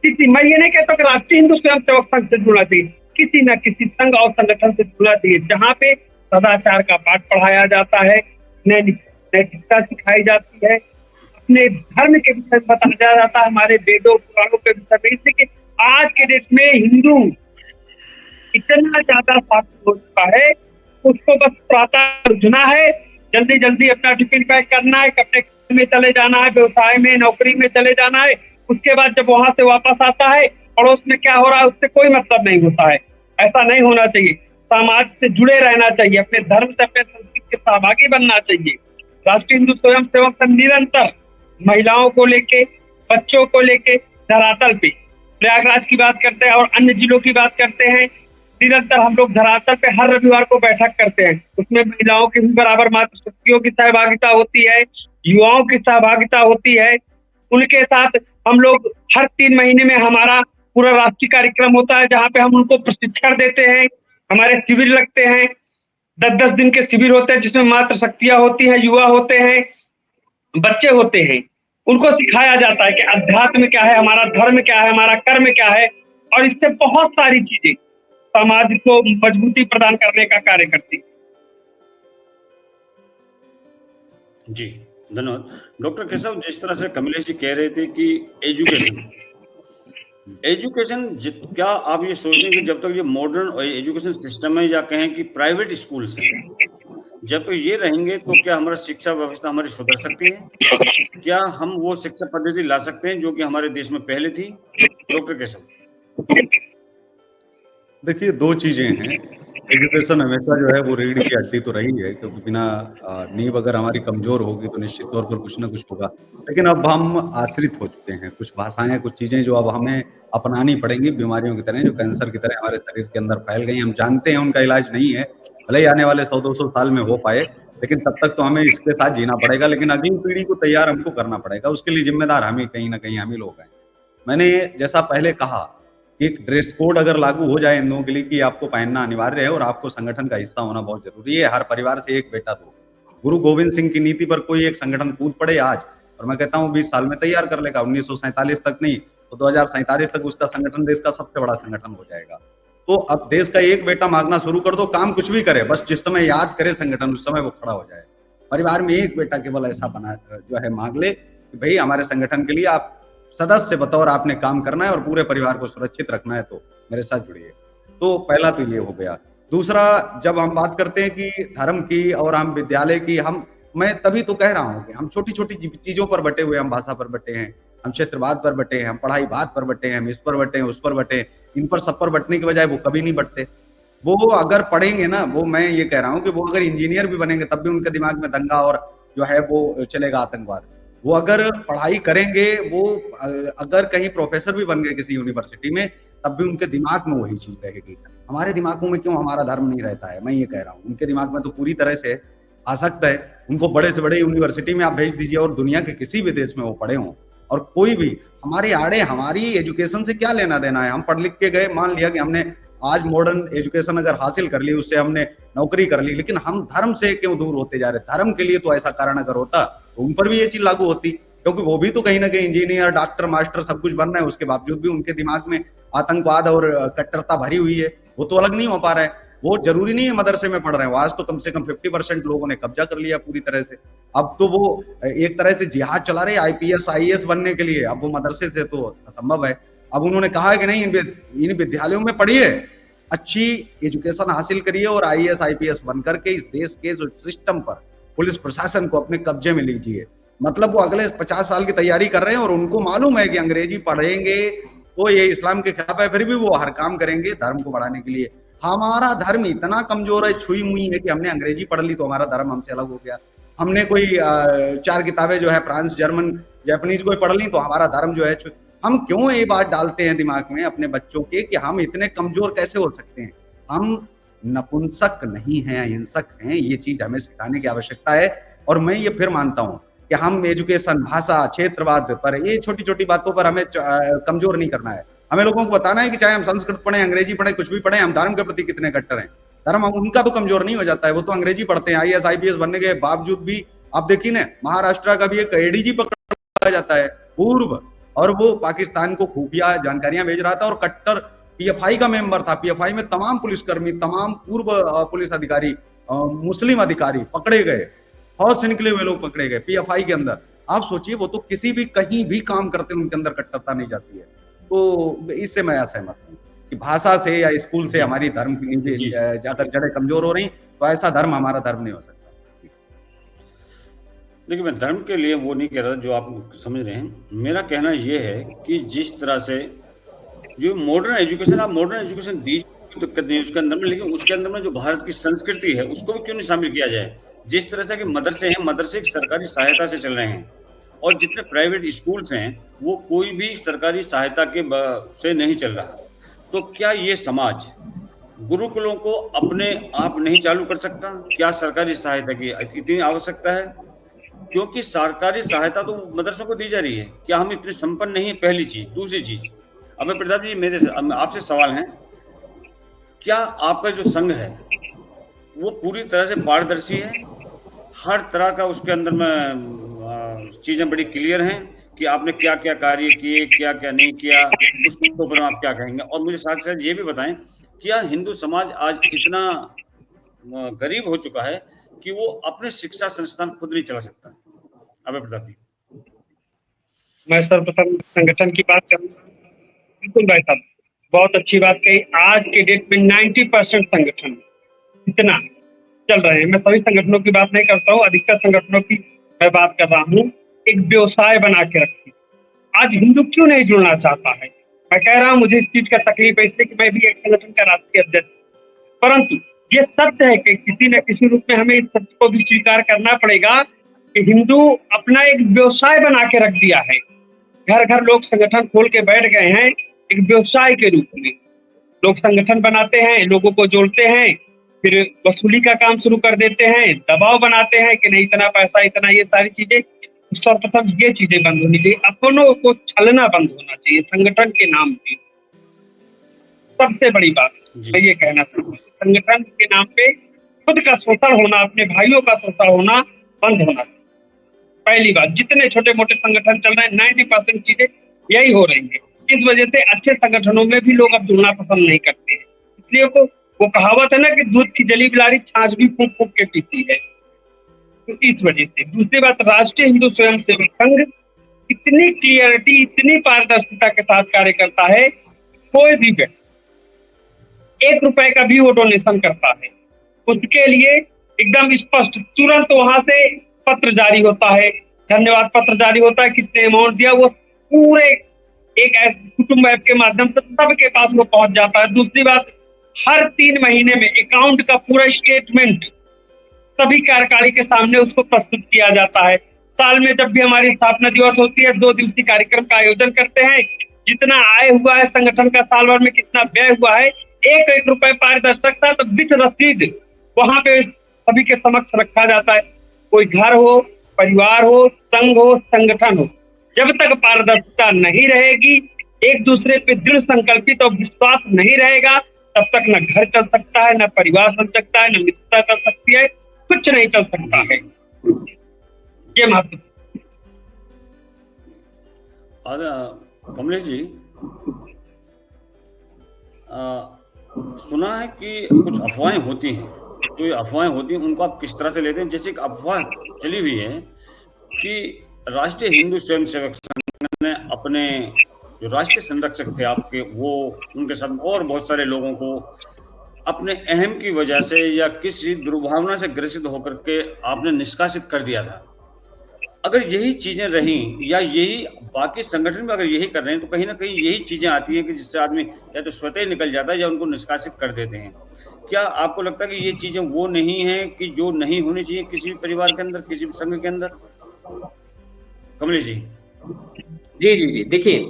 मैं ये नहीं कहता कि राष्ट्रीय हिंदू स्वयं सेवक संघ से जुड़ना चाहिए, किसी न किसी संघ और संगठन से जुड़ना चाहिए जहाँ पे सदाचार का पाठ पढ़ाया जाता है, नैतिकता सिखाई जाती है, अपने धर्म के विषय में बताया जाता है, हमारे वेदों पुराणों के विषय में। इससे कि आज के डेट में हिंदू इतना ज्यादा साक्षर हो चुका है, उसको बस प्रातः उठना है, जल्दी जल्दी अपना टिफिन पैक करना है, अपने काम में चले जाना है, व्यवसाय में, नौकरी में चले जाना है। उसके बाद जब वहां से वापस आता है, पड़ोस में क्या हो रहा है उससे कोई मतलब नहीं होता है। ऐसा नहीं होना चाहिए। समाज से जुड़े रहना चाहिए, अपने धर्म से, अपने संस्कृति के सहभागी बनना चाहिए। राष्ट्रीय हिंदू स्वयं सेवक संघ निरंतर महिलाओं को लेके, बच्चों को लेके धरातल पे, प्रयागराज की बात करते हैं और अन्य जिलों की बात करते हैं, निरंतर हम लोग धरातल पे हर रविवार को बैठक करते हैं। उसमें महिलाओं की भी बराबर मातृशक्तियों की सहभागिता होती है, युवाओं की सहभागिता होती है। उनके साथ हम लोग हर 3 महीने में हमारा पूरा राष्ट्रीय कार्यक्रम होता है, जहाँ पे हम उनको प्रशिक्षण देते हैं। हमारे शिविर लगते हैं, 10-10 दिन के शिविर होते हैं, जिसमें मातृशक्तियां होती हैं, युवा होते हैं, बच्चे होते हैं। उनको सिखाया जाता है कि अध्यात्म क्या है, हमारा धर्म क्या है, हमारा कर्म क्या है, और इससे बहुत सारी चीजें समाज को मजबूती प्रदान करने का कार्य करती है। जी, धन्यवाद। डॉक्टर केशव, जिस तरह से कमलेश जी कह रहे थे कि एजुकेशन क्या आप ये सोचते हैं कि जब तक ये मॉडर्न एजुकेशन सिस्टम है, या कहें कि प्राइवेट स्कूल्स हैं, जब तक ये रहेंगे तो क्या हमारा शिक्षा व्यवस्था हमारी सुधर सकती है? क्या हम वो शिक्षा पद्धति ला सकते हैं जो कि हमारे देश में पहले थी? डॉक्टर केशव। देखिए, 2 चीजें हैं। एजुकेशन हमेशा जो है वो रीढ़ की हड्डी तो रही है, क्योंकि बिना नींव अगर हमारी कमजोर होगी तो निश्चित तौर पर कुछ ना कुछ होगा। लेकिन अब हम आश्रित हो चुके हैं, कुछ भाषाएं, कुछ चीजें जो अब हमें अपनानी पड़ेंगी, बीमारियों की तरह, जो कैंसर की तरह हमारे शरीर के अंदर फैल गई। हम जानते हैं उनका इलाज नहीं है, भले ही आने वाले 100-200 साल में हो पाए, लेकिन तब तक तो हमें इसके साथ जीना पड़ेगा। लेकिन अगली पीढ़ी को तैयार हमको करना पड़ेगा, उसके लिए जिम्मेदार हम ही कहीं ना कहीं हम ही लोग हैं। मैंने जैसा पहले कहा, एक ड्रेस कोड अगर लागू हो जाए इन लोगों के लिए कि आपको पहनना अनिवार्य है और आपको संगठन का हिस्सा होना बहुत जरूरी है, हर परिवार से एक बेटा दो। गुरु गोविंद सिंह की नीति पर कोई एक संगठन कूद पड़े आज, और मैं कहता हूँ 20 साल में तैयार कर लेगा, 1947 तक नहीं तो 2047 तक उसका संगठन देश का सबसे बड़ा संगठन हो जाएगा। तो अब देश का एक बेटा मांगना शुरू कर दो, काम कुछ भी करे, बस जिस समय याद करे संगठन उस समय वो खड़ा हो जाए। परिवार में एक बेटा केवल ऐसा बना जो है मांग ले कि भाई हमारे संगठन के लिए आप सदस्य बतौर आपने काम करना है और पूरे परिवार को सुरक्षित रखना है, तो मेरे साथ जुड़िए। तो पहला तो ये हो गया। दूसरा, जब हम बात करते हैं कि धर्म की और हम विद्यालय की, हम मैं तभी तो कह रहा हूँ कि हम छोटी छोटी चीजों पर बटे हुए, हम भाषा पर बटे हैं, हम क्षेत्रवाद पर बटे हैं, हम पढ़ाई बात पर बटे हैं, हम इस पर बटे हैं, उस पर बटे हैं। इन पर सब पर बटने के बजाय वो कभी नहीं बटते। वो अगर पढ़ेंगे ना, वो मैं ये कह रहा हूँ कि वो अगर इंजीनियर भी बनेंगे तब भी उनके दिमाग में दंगा और जो है वो चलेगा आतंकवाद। वो अगर पढ़ाई करेंगे, वो अगर कहीं प्रोफेसर भी बन गए किसी यूनिवर्सिटी में, तब भी उनके दिमाग में वही चीज रहेगी। हमारे दिमागों में क्यों हमारा धर्म नहीं रहता है, मैं ये कह रहा हूँ। उनके दिमाग में तो पूरी तरह से आसक्त है। उनको बड़े से बड़े यूनिवर्सिटी में आप भेज दीजिए और दुनिया के किसी भी देश में वो पढ़े हों, और कोई भी हमारे आड़े हमारी एजुकेशन से क्या लेना देना है। हम पढ़ लिख के गए, मान लिया कि हमने आज मॉडर्न एजुकेशन अगर हासिल कर ली, उससे हमने नौकरी कर ली, लेकिन हम धर्म से क्यों दूर होते जा रहे। धर्म के लिए तो ऐसा कारण अगर होता तो उन पर भी ये चीज लागू होती, क्योंकि वो भी तो कहीं ना कहीं इंजीनियर, डॉक्टर, मास्टर सब कुछ बन रहे हैं, उसके बावजूद भी उनके दिमाग में आतंकवाद और कट्टरता भरी हुई है। वो तो अलग नहीं हो पा रहा है। वो जरूरी नहीं है मदरसे में पढ़ रहे हैं, आज तो कम से कम 50% लोगों ने कब्जा कर लिया पूरी तरह से। अब तो वो एक तरह से जिहाद चला रहे आईपीएस आईएएस बनने के लिए। अब वो मदरसे से तो असंभव है। अब उन्होंने कहा है कि नहीं, इन विद्यालयों में पढ़िए, अच्छी एजुकेशन हासिल करिए और आईएएस आईपीएस बनकर के इस देश के जो सिस्टम पर, पुलिस प्रशासन को अपने कब्जे में लीजिए। मतलब वो अगले 50 साल की तैयारी कर रहे हैं और उनको मालूम है कि अंग्रेजी पढ़ेंगे तो ये इस्लाम के खिलाफ है, फिर भी वो हर काम करेंगे धर्म को बढ़ाने के लिए। हमारा धर्म इतना कमजोर है, छुई मुई है, कि हमने अंग्रेजी पढ़ ली तो हमारा धर्म हमसे अलग हो गया। हमने कोई 4 किताबें जो है फ्रांस, जर्मन, जापानीज कोई पढ़ ली तो हमारा धर्म जो है। हम क्यों ये बात डालते हैं दिमाग में अपने बच्चों के कि हम इतने कमजोर कैसे हो सकते हैं। हम नपुंसक नहीं हैं, अहिंसक हैं। ये चीज हमें सिखाने की आवश्यकता है। और मैं ये फिर मानता हूं कि हम एजुकेशन, भाषा, क्षेत्रवाद पर, ये छोटी छोटी बातों पर हमें कमजोर नहीं करना है। हमें लोगों को बताना है कि चाहे हम संस्कृत पढ़े, अंग्रेजी पढ़े, कुछ भी पढ़े, हम धर्म के प्रति कितने कट्टर हैं। धर्म उनका तो कमजोर नहीं हो जाता है। वो तो अंग्रेजी पढ़ते हैं, आईएएस आईपीएस बनने के बावजूद भी। आप देखिए ना, महाराष्ट्र का भी एक एडीजी पकड़ा जाता है पूर्व, और वो पाकिस्तान को खुफिया जानकारियां भेज रहा था और कट्टर पीएफआई का मेंबर था। पीएफआई में तमाम पुलिसकर्मी, तमाम पूर्व पुलिस अधिकारी, मुस्लिम अधिकारी पकड़े गए, फौज से निकले हुए लोग पकड़े गए पीएफआई के अंदर। आप सोचिए, वो तो किसी भी कहीं भी काम करते हैं, उनके अंदर कट्टरता नहीं जाती है। तो इससे मैं असहमत हूँ कि भाषा से या स्कूल से हमारी धर्म की नींवें जाकर जड़ें कमजोर हो रही, तो ऐसा धर्म हमारा धर्म नहीं हो सकता। देखिए, मैं धर्म के लिए वो नहीं कह रहा जो आप समझ रहे हैं। मेरा कहना ये है कि जिस तरह से जो मॉडर्न एजुकेशन, आप मॉडर्न एजुकेशन दीजिए, तो दिक्कत नहीं उसके अंदर में, लेकिन उसके अंदर में जो भारत की संस्कृति है उसको भी क्यों नहीं शामिल किया जाए। जिस तरह से कि मदरसे हैं, मदरसे की सरकारी सहायता से चल रहे हैं, और जितने प्राइवेट स्कूल्स हैं वो कोई भी सरकारी सहायता के से नहीं चल रहा। तो क्या ये समाज गुरुकुलों को अपने आप नहीं चालू कर सकता? क्या सरकारी सहायता की इतनी आवश्यकता है? क्योंकि सरकारी सहायता तो मदरसों को दी जा रही है। क्या हम इतने संपन्न नहीं है? पहली चीज। दूसरी चीज, अब प्रताप जी, मेरे आपसे सवाल है, क्या आपका जो संघ है वो पूरी तरह से पारदर्शी है? हर तरह का उसके अंदर में चीजें बड़ी क्लियर हैं कि आपने क्या क्या कार्य किए, क्या क्या नहीं किया, उसके ऊपर आप क्या कहेंगे? और मुझे साथ साथ ये भी बताएं, क्या हिंदू समाज आज इतना गरीब हो चुका है कि वो अपने शिक्षा संस्थान खुद नहीं चला सकता? अभय प्रताप जी। मैं सर्वप्रथम संगठन की बात करूंगा। बिल्कुल भाई साहब, बहुत अच्छी बात कही। आज के डेट में 90% संगठन इतना चल रहे हैं। मैं सभी संगठनों की बात नहीं करता हूँ, अधिकतर संगठनों की मैं बात कर रहा हूँ। एक व्यवसाय बना के रखी। आज हिंदू क्यों नहीं जुड़ना चाहता है? मैं कह रहा हूँ, मुझे इस चीज का तकलीफ है, इसलिए कि मैं भी एक संगठन का राष्ट्रीय अध्यक्ष। परंतु ये सत्य है कि किसी न किसी रूप में हमें इस सत्य को भी स्वीकार करना पड़ेगा कि हिंदू अपना एक व्यवसाय बना के रख दिया है। घर घर लोग संगठन खोल के बैठ गए हैं एक व्यवसाय के रूप में। लोग संगठन बनाते हैं, लोगों को जोड़ते हैं, फिर वसूली का काम शुरू कर देते हैं, दबाव बनाते हैं कि नहीं इतना पैसा, इतना, ये सारी चीजें। सर्वप्रथम ये चीजें बंद होनी चाहिए। अपनों को छलना बंद होना चाहिए संगठन के नाम पे। सबसे बड़ी बात मैं ये कहना चाहूँगा, संगठन के नाम पे खुद का शोषण होना, अपने भाइयों का शोषण होना बंद होना चाहिए। पहली बात, जितने छोटे मोटे संगठन चल रहे हैं 90% चीजें यही हो रही है। इस वजह से अच्छे संगठनों में भी लोग अब जुड़ना पसंद नहीं करते हैं। इसलिए वो कहावत है ना कि दूध की जली बिलारी छाछ भी फूंक फूंक के पीती है। तो इस वजह से। दूसरी बात, राष्ट्रीय हिंदू स्वयंसेवक संघ इतनी क्लियरिटी, इतनी पारदर्शिता के साथ कार्य करता है। कोई भी व्यक्ति 1 रुपए का भी वो डोनेशन करता है, उसके लिए एकदम स्पष्ट तुरंत वहां से पत्र जारी होता है, धन्यवाद पत्र जारी होता है, कितने अमाउंट दिया, वो पूरे एक कुटुंब ऐप के माध्यम से सबके पास वो पहुंच जाता है। दूसरी बात, हर 3 महीने में अकाउंट का पूरा स्टेटमेंट सभी कार्यकारी के सामने उसको प्रस्तुत किया जाता है। साल में जब भी हमारी स्थापना दिवस होती है, 2 दिवसीय कार्यक्रम का आयोजन करते हैं। जितना आय हुआ है संगठन का, साल भर में कितना व्यय हुआ है, 1-1 रुपए पारदर्शिता तो विथ रसीद वहां पे सभी के समक्ष रखा जाता है। कोई घर हो, परिवार हो, संघ हो, संगठन हो, जब तक पारदर्शिता नहीं रहेगी, एक दूसरे पे दृढ़ संकल्पित और विश्वास नहीं रहेगा, तब तक न घर चल सकता है, न परिवार चल सकता है, न मित्रता चल सकती है, कुछ नहीं चल सकता है। ये महत्व। कमलेश जी, सुना है कि कुछ अफवाहें होती हैं, जो ये अफवाहें होती हैं उनको आप किस तरह से लेते हैं? जैसे एक अफवाह चली हुई है कि राष्ट्रीय हिंदू स्वयंसेवक संघ ने अपने जो राष्ट्रीय संरक्षक थे आपके, वो उनके साथ और बहुत सारे लोगों को अपने अहम की वजह से या किसी दुर्भावना से ग्रसित होकर के आपने निष्कासित कर दिया था। अगर यही चीजें रहीं या यही बाकी संगठन भी अगर यही कर रहे हैं, तो कहीं ना कहीं यही चीजें आती हैं कि जिससे आदमी या तो स्वतः ही निकल जाता है या उनको निष्कासित कर देते हैं। क्या आपको लगता है कि ये चीजें वो नहीं है कि जो नहीं होनी चाहिए किसी भी परिवार के अंदर, किसी भी संघ के अंदर? कमलेश जी। जी जी जी, देखिए,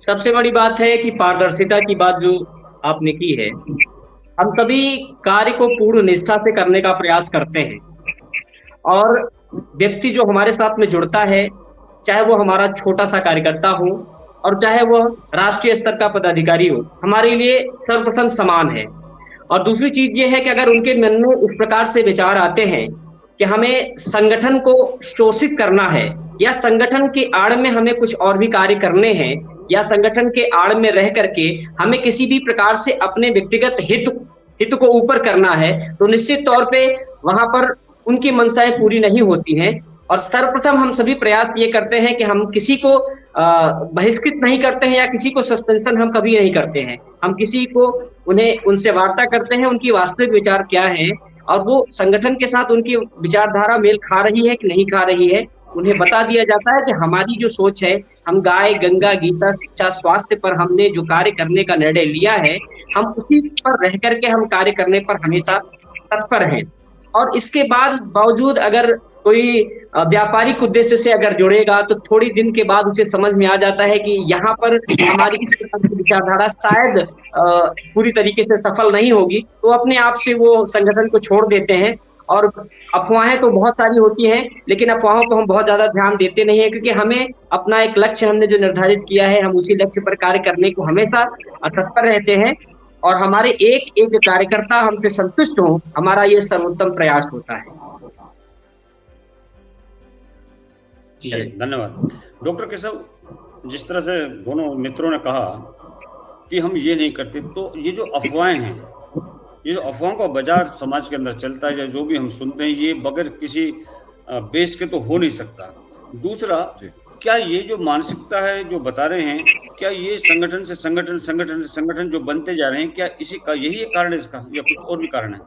सबसे बड़ी बात है कि पारदर्शिता की बात जो आपने की है, हम सभी कार्य को पूर्ण निष्ठा से करने का प्रयास करते हैं, और व्यक्ति जो हमारे साथ में जुड़ता है, चाहे वो हमारा छोटा सा कार्यकर्ता हो और चाहे वो राष्ट्रीय स्तर का पदाधिकारी हो, हमारे लिए सर्वप्रथम समान है। और दूसरी चीज ये है कि अगर उनके मन में इस प्रकार से विचार आते हैं कि हमें संगठन को शोषित करना है, या संगठन के आड़ में हमें कुछ और भी कार्य करने हैं, या संगठन के आड़ में रह करके हमें किसी भी प्रकार से अपने व्यक्तिगत हित को ऊपर करना है, तो निश्चित तौर पे वहां पर उनकी मंशाएं पूरी नहीं होती हैं। और सर्वप्रथम हम सभी प्रयास ये करते हैं कि हम किसी को बहिष्कृत नहीं करते हैं, या किसी को सस्पेंशन हम कभी नहीं करते हैं। हम किसी को उनसे वार्ता करते हैं, उनकी वास्तविक विचार क्या है, और वो संगठन के साथ उनकी विचारधारा मेल खा रही है कि नहीं खा रही है, उन्हें बता दिया जाता है कि हमारी जो सोच है, हम गाय, गंगा, गीता, शिक्षा, स्वास्थ्य पर हमने जो कार्य करने का निर्णय लिया है, हम उसी पर रह करके हम कार्य करने पर हमेशा तत्पर हैं। और इसके बावजूद अगर कोई व्यापारिक उद्देश्य से अगर जुड़ेगा, तो थोड़ी दिन के बाद उसे समझ में आ जाता है कि यहाँ पर हमारी इस प्रकार की विचारधारा शायद पूरी तरीके से सफल नहीं होगी, तो अपने आप से वो संगठन को छोड़ देते हैं। और अफवाहें तो बहुत सारी होती हैं, लेकिन अफवाहों को हम बहुत ज्यादा ध्यान देते नहीं है, क्योंकि हमें अपना एक लक्ष्य हमने जो निर्धारित किया है, हम उसी लक्ष्य पर कार्य करने को हमेशा तत्पर रहते हैं, और हमारे एक एक कार्यकर्ता हमसे संतुष्ट हो, हमारा ये सर्वोत्तम प्रयास होता है। धन्यवाद डॉक्टर केशव। जिस तरह से दोनों मित्रों ने कहा कि हम ये नहीं करते, तो ये जो अफवाहें हैं, ये जो अफवाहों का बाजार समाज के अंदर चलता है, या जो भी हम सुनते हैं, ये बगैर किसी बेस के तो हो नहीं सकता। दूसरा, क्या ये जो मानसिकता है जो बता रहे हैं, क्या ये संगठन से संगठन जो बनते जा रहे हैं, क्या इसी का यही एक कारण है इसका, या कुछ और भी कारण है?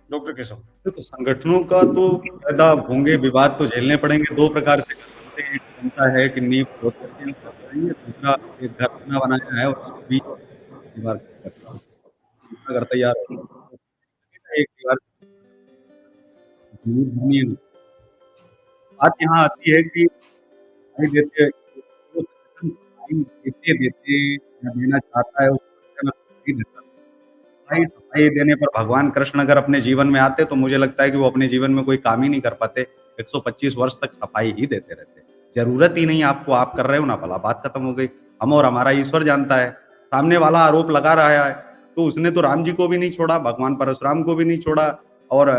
डॉक्टर केशव। देखो, संगठनों का तो पैदा होंगे, विवाद तो झेलने पड़ेंगे। 2 प्रकार से बनता है कि नींव दूसरा एक घर अपना बनाया है और उसको भी दीवार अगर तैयार हो एक दीवार। बात यहाँ आती है कि देते देना चाहता है, सफाई देने पर भगवान कृष्ण अगर अपने जीवन में आते, तो मुझे लगता है कि वो अपने जीवन में कोई काम ही नहीं कर पाते, 125 वर्ष तक सफाई ही देते रहते। जरूरत ही नहीं आपको, आप कर रहे हो ना, भला बात खत्म हो गई। हम और हमारा ईश्वर जानता है। सामने वाला आरोप लगा रहा है, तो उसने तो राम जी को भी नहीं छोड़ा, भगवान परशुराम को भी नहीं छोड़ा, और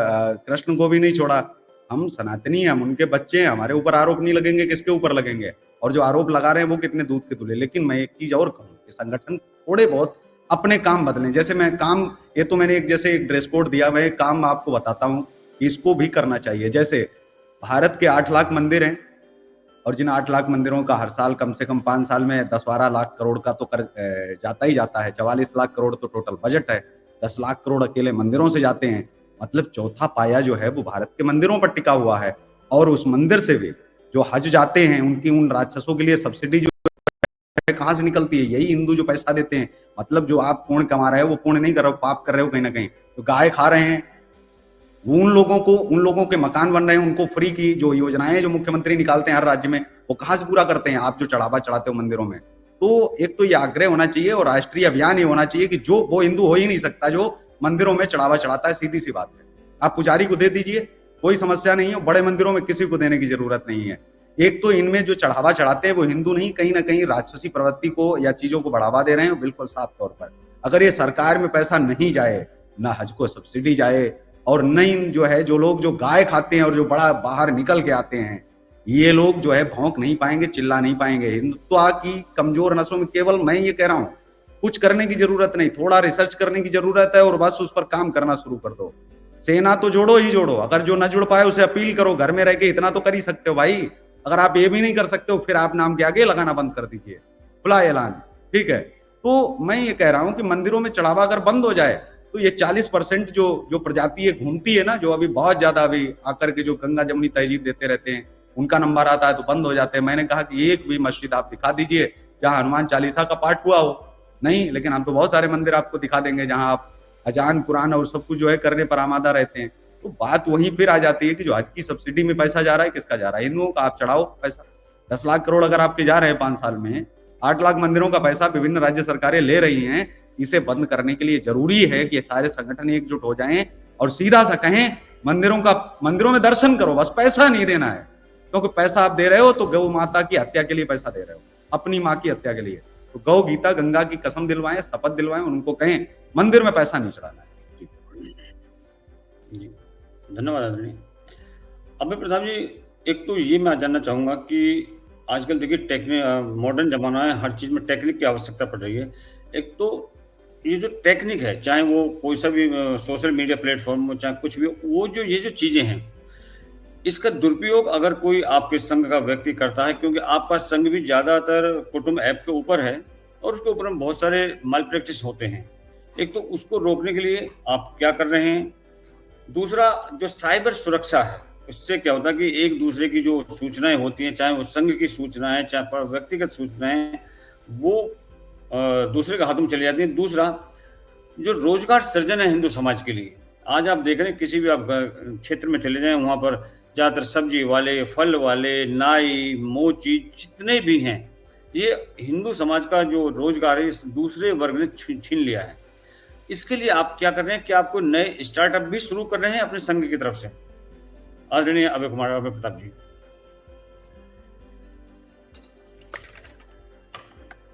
कृष्ण को भी नहीं छोड़ा। हम सनातनी हैं, हम उनके बच्चे हैं, हमारे ऊपर आरोप नहीं लगेंगे, किसके ऊपर लगेंगे? और जो आरोप लगा रहे हैं वो कितने दूध के तुले। लेकिन मैं एक चीज और कहूँ कि संगठन थोड़े बहुत अपने काम बदलें। जैसे मैं काम, ये तो मैंने जैसे एक ड्रेस कोड दिया, मैं एक काम आपको बताता हूँ, इसको भी करना चाहिए। जैसे भारत के 8 लाख मंदिर हैं, और जिन 8 लाख मंदिरों का हर साल कम से कम 5 साल में 10-12 लाख करोड़ का तो कर जाता ही जाता है। 44 लाख करोड़ तो टोटल बजट है, 10 लाख करोड़ अकेले मंदिरों से जाते हैं। मतलब चौथा पाया जो है वो भारत के मंदिरों पर टिका हुआ है। और उस मंदिर से भी जो हज जाते हैं उनकी उन राक्षसों के लिए सब्सिडी जो है कहाँ से निकलती है? यही हिंदू जो पैसा देते हैं। मतलब जो आप पुण्य कमा रहे हो वो पुण्य नहीं कर रहे हो, पाप कर रहे हो कहीं ना कहीं। तो गाय खा रहे हैं, उन लोगों के मकान बन रहे हैं, उनको फ्री की जो योजनाएं जो मुख्यमंत्री निकालते हैं हर राज्य में, वो कहाँ से पूरा करते हैं आप जो चढ़ावा चढ़ाते हो मंदिरों में? तो एक तो ये आग्रह होना चाहिए और राष्ट्रीय अभियान ये होना चाहिए कि जो वो हिंदू हो ही नहीं सकता जो मंदिरों में चढ़ावा चढ़ाता है, सीधी सी बात है। आप पुजारी को दे दीजिए, कोई समस्या नहीं है, बड़े मंदिरों में किसी को देने की जरूरत नहीं है। एक तो इनमें जो चढ़ावा चढ़ाते हैं वो हिंदू नहीं, कहीं ना कहीं राक्षसी प्रवृत्ति को या चीजों को बढ़ावा दे रहे हैं बिल्कुल साफ तौर पर। अगर ये सरकार में पैसा नहीं जाए, ना हज को सब्सिडी जाए, और नहीं जो है जो लोग जो गाय खाते हैं और जो बड़ा बाहर निकल के आते हैं, ये लोग जो है भौंक नहीं पाएंगे, चिल्ला नहीं पाएंगे। हिंदुत्व की कमजोर नसों में केवल मैं ये कह रहा हूं, कुछ करने की जरूरत नहीं, थोड़ा रिसर्च करने की जरूरत है और बस उस पर काम करना शुरू कर दो। सेना तो जोड़ो ही जोड़ो, अगर जो न जुड़ पाए उसे अपील करो, घर में रह के इतना तो कर ही सकते हो भाई। अगर आप ये भी नहीं कर सकते हो फिर आप नाम के आगे लगाना बंद कर दीजिए, खुला ऐलान, ठीक है। तो मैं ये कह रहा हूं कि मंदिरों में चढ़ावा अगर बंद हो जाए तो ये 40% जो प्रजाति है घूमती है ना, जो अभी बहुत ज्यादा अभी आकर के जो गंगा जमुनी तहजीब देते रहते हैं, उनका नंबर आता है तो बंद हो जाते हैं। मैंने कहा कि एक भी मस्जिद आप दिखा दीजिए जहां हनुमान चालीसा का पाठ हुआ हो, नहीं, लेकिन हम तो बहुत सारे मंदिर आपको दिखा देंगे जहां आप अजान कुरान और सब कुछ जो है करने पर आमादा रहते हैं। तो बात वहीं फिर आ जाती है कि जो हज की सब्सिडी में पैसा जा रहा है किसका जा रहा है? हिंदुओं का। आप चढ़ाओ पैसा, 10 लाख करोड़ अगर आपके जा रहे हैं 5 साल में, 8 लाख मंदिरों का पैसा विभिन्न राज्य सरकारें ले रही हैं। इसे बंद करने के लिए जरूरी है कि सारे संगठन एकजुट हो जाएं और सीधा सा कहें मंदिरों में दर्शन करो, बस पैसा नहीं देना है। क्योंकि पैसा आप दे रहे हो तो गौ माता की हत्या के लिए पैसा दे रहे हो, अपनी माँ की हत्या के लिए। तो गौ गीता गंगा की कसम दिलवाएं, शपथ दिलवाएं, उनको कहें मंदिर में पैसा नहीं चढ़ाना है। जी, धन्यवाद आदरणीय। अभय प्रताप जी, एक तो ये मैं जानना चाहूंगा कि आजकल देखिए मॉडर्न जमाना है, हर चीज में टेक्निक की आवश्यकता पड़ रही है। एक तो ये जो टेक्निक है, चाहे वो कोई सा भी सोशल मीडिया प्लेटफॉर्म हो, चाहे कुछ भी हो, वो जो ये जो चीजें हैं, इसका दुरुपयोग अगर कोई आपके संघ का व्यक्ति करता है, क्योंकि आपका संघ भी ज्यादातर कुटुंब ऐप के ऊपर है और उसके ऊपर में बहुत सारे माल प्रैक्टिस होते हैं। एक तो उसको रोकने के लिए आप क्या कर रहे हैं? दूसरा, जो साइबर सुरक्षा है, उससे क्या होता है कि एक दूसरे की जो सूचनाएं होती हैं, चाहे वो संघ की सूचनाएं, चाहे व्यक्तिगत सूचनाएं, वो दूसरे के हाथों में चली जाती हैं। दूसरा, जो रोजगार सृजन है हिंदू समाज के लिए, आज आप देख रहे हैं किसी भी आप क्षेत्र में चले जाएं, वहां पर ज्यादातर सब्जी वाले, फल वाले, नाई, मोची, जितने भी हैं, ये हिंदू समाज का जो रोजगार है इस दूसरे वर्ग ने छीन लिया है। इसके लिए आप क्या कर रहे हैं कि आपको नए स्टार्टअप भी शुरू कर रहे हैं अपने संघ की तरफ से? आदरणीय अभय प्रताप जी,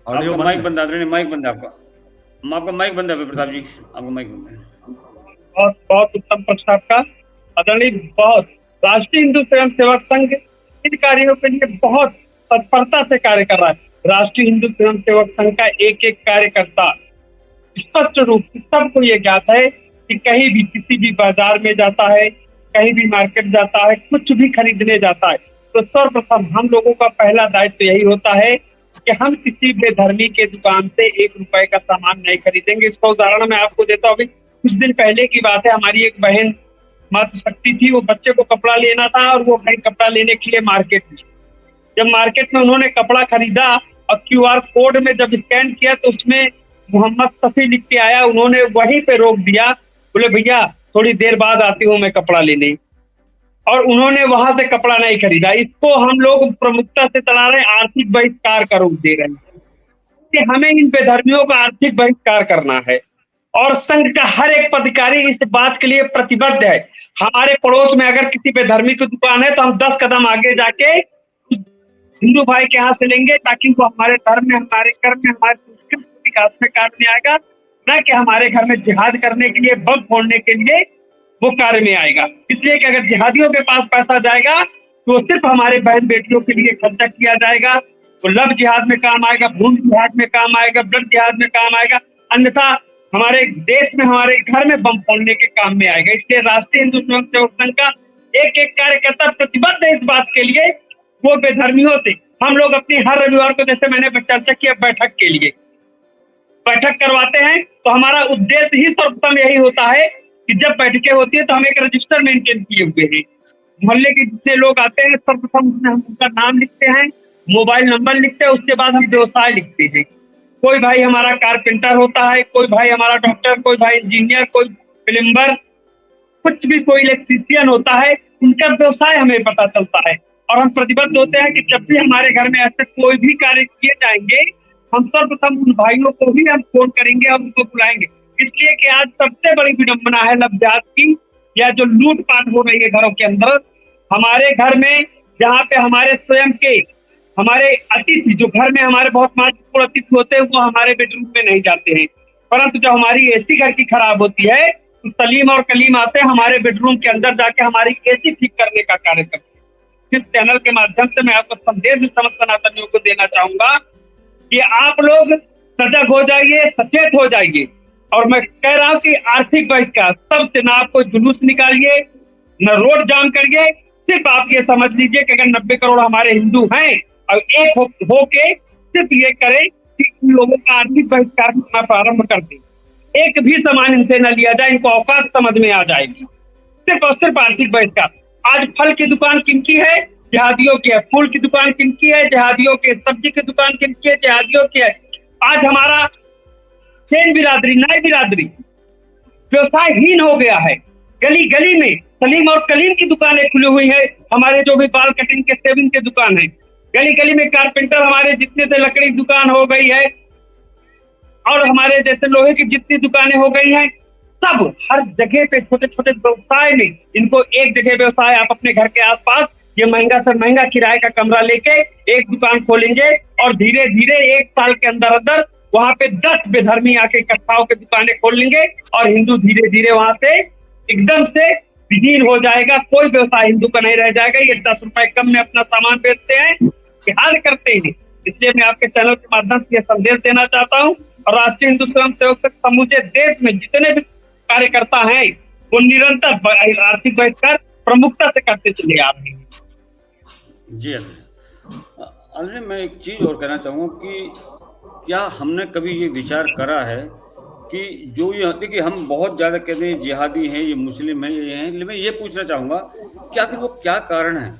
आपका माइक बंद, आदरणीय माइक बंद है आपका माइक बंद है अभय प्रताप जी, आपका माइक बंद है। बहुत बहुत उत्तम प्रश्न आपका आदरणीय। बहुत राष्ट्रीय हिंदू स्वयं सेवक संघ इन कार्यों के लिए बहुत तत्परता से कार्य कर रहा है। राष्ट्रीय हिंदू स्वयं सेवक संघ का एक एक कार्यकर्ता स्पष्ट रूप से सबको ये ज्ञात है कि कहीं भी किसी भी बाजार में जाता है, कहीं भी मार्केट जाता है, कुछ भी खरीदने जाता है, तो सर्वप्रथम हम लोगों का पहला दायित्व यही होता है कि हम किसी बेधर्मी के दुकान से 1 रुपए का सामान नहीं खरीदेंगे। इसका उदाहरण मैं आपको देता हूँ। अभी कुछ दिन पहले की बात है, हमारी एक बहन मातृशक्ति थी, वो बच्चे को कपड़ा लेना था और वो भाई कपड़ा लेने के लिए मार्केट में, जब मार्केट में उन्होंने कपड़ा खरीदा और QR कोड में जब स्कैन किया तो उसमें मोहम्मद सफी लिख के आया। उन्होंने वहीं पे रोक दिया, बोले भैया थोड़ी देर बाद आती हूँ मैं कपड़ा लेने, और उन्होंने वहां से कपड़ा नहीं खरीदा। इसको हम लोग प्रमुखता से चला रहे हैं, आर्थिक बहिष्कार का रूप दे रहे हैं कि हमें इन बेधर्मियों का आर्थिक बहिष्कार करना है। और संघ का हर एक पदाधिकारी इस बात के लिए प्रतिबद्ध है। हमारे पड़ोस में अगर किसी बेधर्मी की दुकान है तो हम 10 कदम आगे जाके हिंदू भाई के यहाँ से लेंगे, ताकि वो हमारे धर्म में, हमारे कर्म में, हमारे संस्कृति विकास में काम में आएगा, न कि हमारे घर में जिहाद करने के लिए, बम फोड़ने के लिए वो कार्य में आएगा। इसलिए कि अगर जिहादियों के पास पैसा जाएगा तो सिर्फ हमारे बहन बेटियों के लिए खर्चा किया जाएगा, वो लव जिहाद में काम आएगा, भूमि जिहाद में काम आएगा, ब्लड जिहाद में काम आएगा, अन्यथा हमारे देश में, हमारे घर में बम फोड़ने के काम में आएगा। इसलिए राष्ट्रीय हिंदू स्वयं सेवक संघ का एक एक कार्यकर्ता प्रतिबद्ध है इस बात के लिए। वो बेधर्मियों से हम लोग अपनी हर रविवार को, जैसे मैंने चर्चा किया, बैठक के लिए बैठक करवाते हैं। तो हमारा उद्देश्य ही सर्वप्रथम यही होता है कि जब बैठकें होती है तो हम एक रजिस्टर मेंटेन किए हुए हैं मोहल्ले के जितने लोग आते हैं सर्वप्रथम उसमें हम उनका नाम लिखते हैं, मोबाइल नंबर लिखते हैं, उसके बाद हम व्यवसाय लिखते हैं। कोई भाई हमारा कारपेंटर होता है, कोई भाई हमारा डॉक्टर, कोई भाई इंजीनियर, कोई प्लम्बर, कुछ भी, कोई इलेक्ट्रीशियन होता है, उनका व्यवसाय हमें पता चलता है। और हम प्रतिबद्ध होते हैं कि जब भी हमारे घर में ऐसे कोई भी कार्य किए जाएंगे, हम सर्वप्रथम उन भाइयों को ही हम फोन करेंगे और उनको बुलाएंगे। इसलिए कि आज सबसे बड़ी विडंबना है नवजात की, या जो लूटपाट हो रही है घरों के अंदर। हमारे घर में जहाँ पे हमारे स्वयं के हमारे अतिथि, जो घर में हमारे बहुत महत्वपूर्ण अतिथि होते हैं, वो हमारे बेडरूम में नहीं जाते हैं, परंतु जब हमारी एसी घर की खराब होती है तो सलीम और कलीम आते हैं हमारे बेडरूम के अंदर जाके हमारी एसी ठीक करने का कार्य करते हैं। इस चैनल के माध्यम से मैं आपको संदेश भी समस्त सनातनियों को देना चाहूंगा कि आप लोग सजग हो जाइए, सचेत हो जाइए। और मैं कह रहा हूँ कि आर्थिक बहिष्कार सबसे, ना आपको जुलूस निकालिए, न रोड जाम करिए, सिर्फ आप ये समझ लीजिए कि अगर 90 करोड़ हमारे हिंदू हैं और एक हो के सिर्फ ये करें कि इन लोगों का आर्थिक बहिष्कार करना प्रारंभ कर दें। एक भी सामान इनसे न लिया जाए, इनको औकात समझ में आ जाएगी। सिर्फ और सिर्फ आर्थिक बहिष्कार। आज फल की दुकान किनकी है? जिहादियों की है। फूल की दुकान किनकी है? जिहादियों की। सब्जी की दुकान किनकी है? जिहादियों की है। आज हमारा सेन बिरादरी, नाई बिरादरी व्यवसायहीन हो गया है। गली गली में सलीम और कलीम की दुकानें खुली हुई है। हमारे जो भी बाल कटिंग के, सेविंग के दुकान है, गली गली में कारपेंटर हमारे जितने से लकड़ी की दुकान हो गई है, और हमारे जैसे लोहे की जितनी दुकानें हो गई हैं, सब हर जगह पे छोटे छोटे व्यवसाय में इनको एक जगह व्यवसाय, आप अपने घर के आसपास ये महंगा से महंगा किराए का कमरा लेके एक दुकान खोलेंगे और धीरे धीरे 1 साल के अंदर अंदर वहां पे 10 बेधर्मी आके इकट्ठा होकर दुकानें खोल लेंगे और हिंदू धीरे धीरे वहां से एकदम से विहीन हो जाएगा। कोई व्यवसाय हिंदू का नहीं रह जाएगा। ये 10 रुपए कम में अपना सामान बेचते हैं, बिहार करते हैं। इसलिए मैं आपके चैनल के माध्यम से यह संदेश देना चाहता हूँ, और राष्ट्रीय हिंदू स्वयं सेवक समूचे देश में जितने भी कार्यकर्ता हैं वो निरंतर आर्थिक बहिष्कार प्रमुखता से करते चले आ रहे हैं। जी अनिल, मैं एक चीज और कहना चाहूँगा कि क्या हमने कभी ये विचार करा है कि जो ये देखिए हम बहुत ज़्यादा कहते हैं जिहादी हैं, ये मुस्लिम हैं, ये हैं, लेकिन मैं ये पूछना चाहूँगा कि आखिर वो क्या कारण है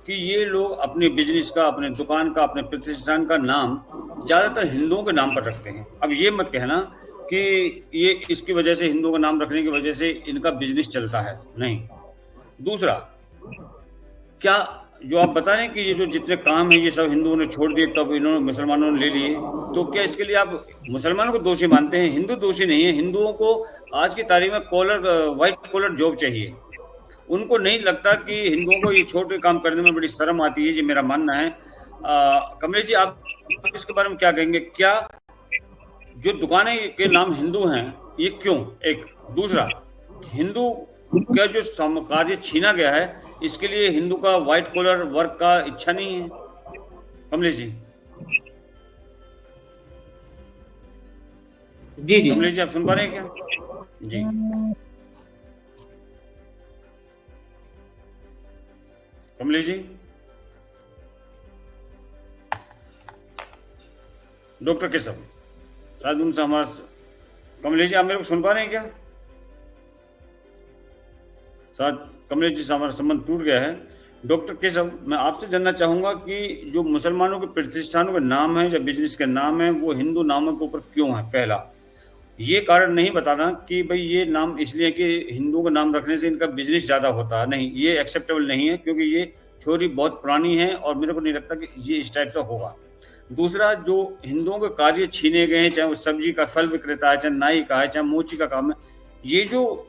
कि ये लोग अपने बिजनेस का, अपने दुकान का, अपने प्रतिष्ठान का नाम ज़्यादातर हिंदुओं के नाम पर रखते हैं। अब ये मत कहना कि ये इसकी वजह से, हिंदुओं का नाम रखने की वजह से इनका बिजनेस चलता है, नहीं। दूसरा, क्या जो आप बता रहे हैं कि ये जो जितने काम है ये सब हिंदुओं ने छोड़ दिए, तब इन्होंने मुसलमानों ने ले लिए, तो क्या इसके लिए आप मुसलमानों को दोषी मानते हैं? हिंदू दोषी नहीं है। हिंदुओं को आज की तारीख में व्हाइट कॉलर जॉब चाहिए। उनको नहीं लगता कि हिंदुओं को ये छोटे काम करने में बड़ी शर्म आती है, ये मेरा मानना है। कमलेश जी, आप इसके बारे में क्या कहेंगे? क्या जो दुकानें के नाम हिंदू हैं ये क्यों? एक दूसरा, हिंदू का जो कार्य छीना गया है, इसके लिए हिंदू का व्हाइट कॉलर वर्क का इच्छा नहीं है। कमलेश जी। जी जी कमलेश जी, आप सुन पा रहे हैं क्या? जी कमलेश जी। डॉक्टर केशव, शायद उनसे हमारा, कमलेश जी आप मेरे को सुन पा रहे हैं क्या? शायद कमलेश जी से हमारा संबंध टूट गया है। डॉक्टर केशव, मैं आपसे जानना चाहूँगा कि जो मुसलमानों के प्रतिष्ठानों के नाम है या बिजनेस के नाम है, वो हिंदू नामों के ऊपर क्यों है? पहला, ये कारण नहीं बताना कि भाई ये नाम इसलिए कि हिंदुओं का नाम रखने से इनका बिजनेस ज़्यादा होता है, नहीं, ये एक्सेप्टेबल नहीं है, क्योंकि ये थ्योरी बहुत पुरानी है और मेरे को नहीं लगता कि ये इस टाइप से होगा। दूसरा, जो हिंदुओं के कार्य छीने गए हैं, चाहे वो सब्जी का, फल विक्रेता है, चाहे नाई का है, चाहे मोची का काम है, ये जो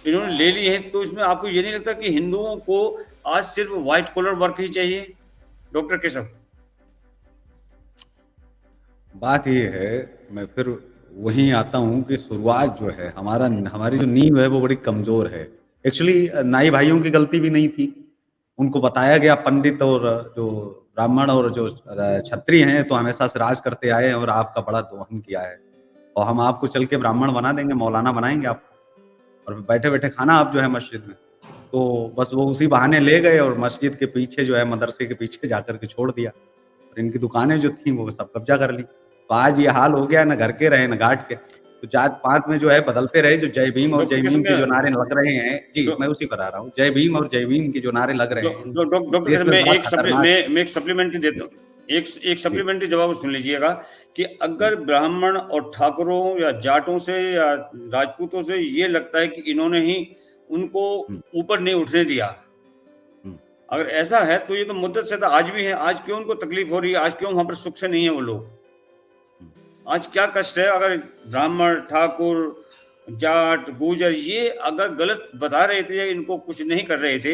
इन्होंने ले लिए हैं, तो इसमें आपको ये नहीं लगता कि हिंदुओं को आज सिर्फ व्हाइट कॉलर वर्क ही चाहिए? डॉक्टर केशव। बात ये है, मैं फिर वहीं आता हूँ कि शुरुआत जो है हमारी जो नींव है वो बड़ी कमजोर है। एक्चुअली नाई भाइयों की गलती भी नहीं थी, उनको बताया गया, पंडित और जो ब्राह्मण और जो क्षत्रिय हैं तो हमेशा से राज करते आए हैं और आपका बड़ा दोहन किया है, और हम आपको चल के ब्राह्मण बना देंगे, मौलाना बनाएंगे आप, और बैठे बैठे खाना आप जो है मस्जिद में। तो बस वो उसी बहाने ले गए और मस्जिद के पीछे जो है, मदरसे के पीछे जाकर के छोड़ दिया, और इनकी दुकानें जो थी वो सब कब्जा कर ली। तो आज ये हाल हो गया, ना घर के रहे ना घाट के। तो जात पात में जो है बदलते रहे, जो जय भीम और जय भीम के जो नारे लग रहे हैं जी, डॉ- मैं उसी पर आ रहा हूँ, जय भीम और जय भीम के जो नारे लग रहे हैं डॉक्टर देश किशन, में मैं बड़ा एक खतरनाक। मैं एक सप्लीमेंट्री देता हूँ, एक जी सप्लीमेंट्री जवाब सुन लीजिएगा कि अगर ब्राह्मण और ठाकुरों या जाटों से या राजपूतों से ये लगता है कि इन्होंने ही उनको हम्म, ऊपर नहीं उठने दिया, हम्म, अगर ऐसा है तो ये तो मुद्दत से तो आज भी है, आज क्यों उनको तकलीफ हो रही है, आज क्यों वहां पर सुख से नहीं है वो लोग, हम्म। आज क्या कष्ट है। अगर ब्राह्मण ठाकुर जाट गुर्जर ये अगर गलत बता रहे थे या इनको कुछ नहीं कर रहे थे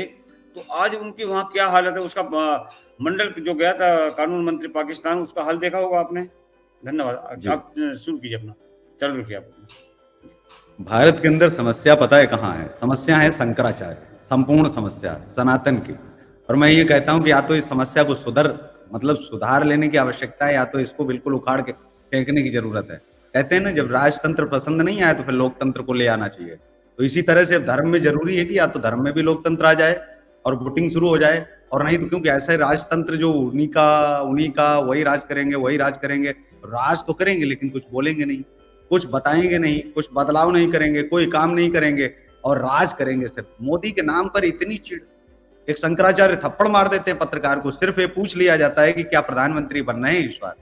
तो आज उनकी वहां क्या हालत है। उसका मंडल जो गया था कानून मंत्री पाकिस्तान, उसका हाल देखा होगा आपने। धन्यवाद, जी आप शुरू कीजिए अपना, चल रुकिए आप। भारत के अंदर समस्या पता है कहाँ है? समस्या है शंकराचार्य, संपूर्ण समस्या सनातन की। और मैं ये कहता हूं कि या तो इस समस्या को सुधार लेने की आवश्यकता है, या तो इसको बिल्कुल उखाड़ के फेंकने की जरूरत है। कहते हैं ना, जब राजतंत्र पसंद नहीं आया तो फिर लोकतंत्र को ले आना चाहिए। तो इसी तरह से धर्म में जरूरी है कि या तो धर्म में भी लोकतंत्र आ जाए और वोटिंग शुरू हो जाए, और नहीं तो क्योंकि ऐसा राजतंत्र जो उन्हीं का वही राज करेंगे, राज तो करेंगे लेकिन कुछ बोलेंगे नहीं, कुछ बताएंगे नहीं, कुछ बदलाव नहीं करेंगे, कोई काम नहीं करेंगे और राज करेंगे सिर्फ। मोदी के नाम पर इतनी चिढ़, एक शंकराचार्य थप्पड़ मार देते हैं पत्रकार को, सिर्फ ये पूछ लिया जाता है कि क्या प्रधानमंत्री बनना है इस बार।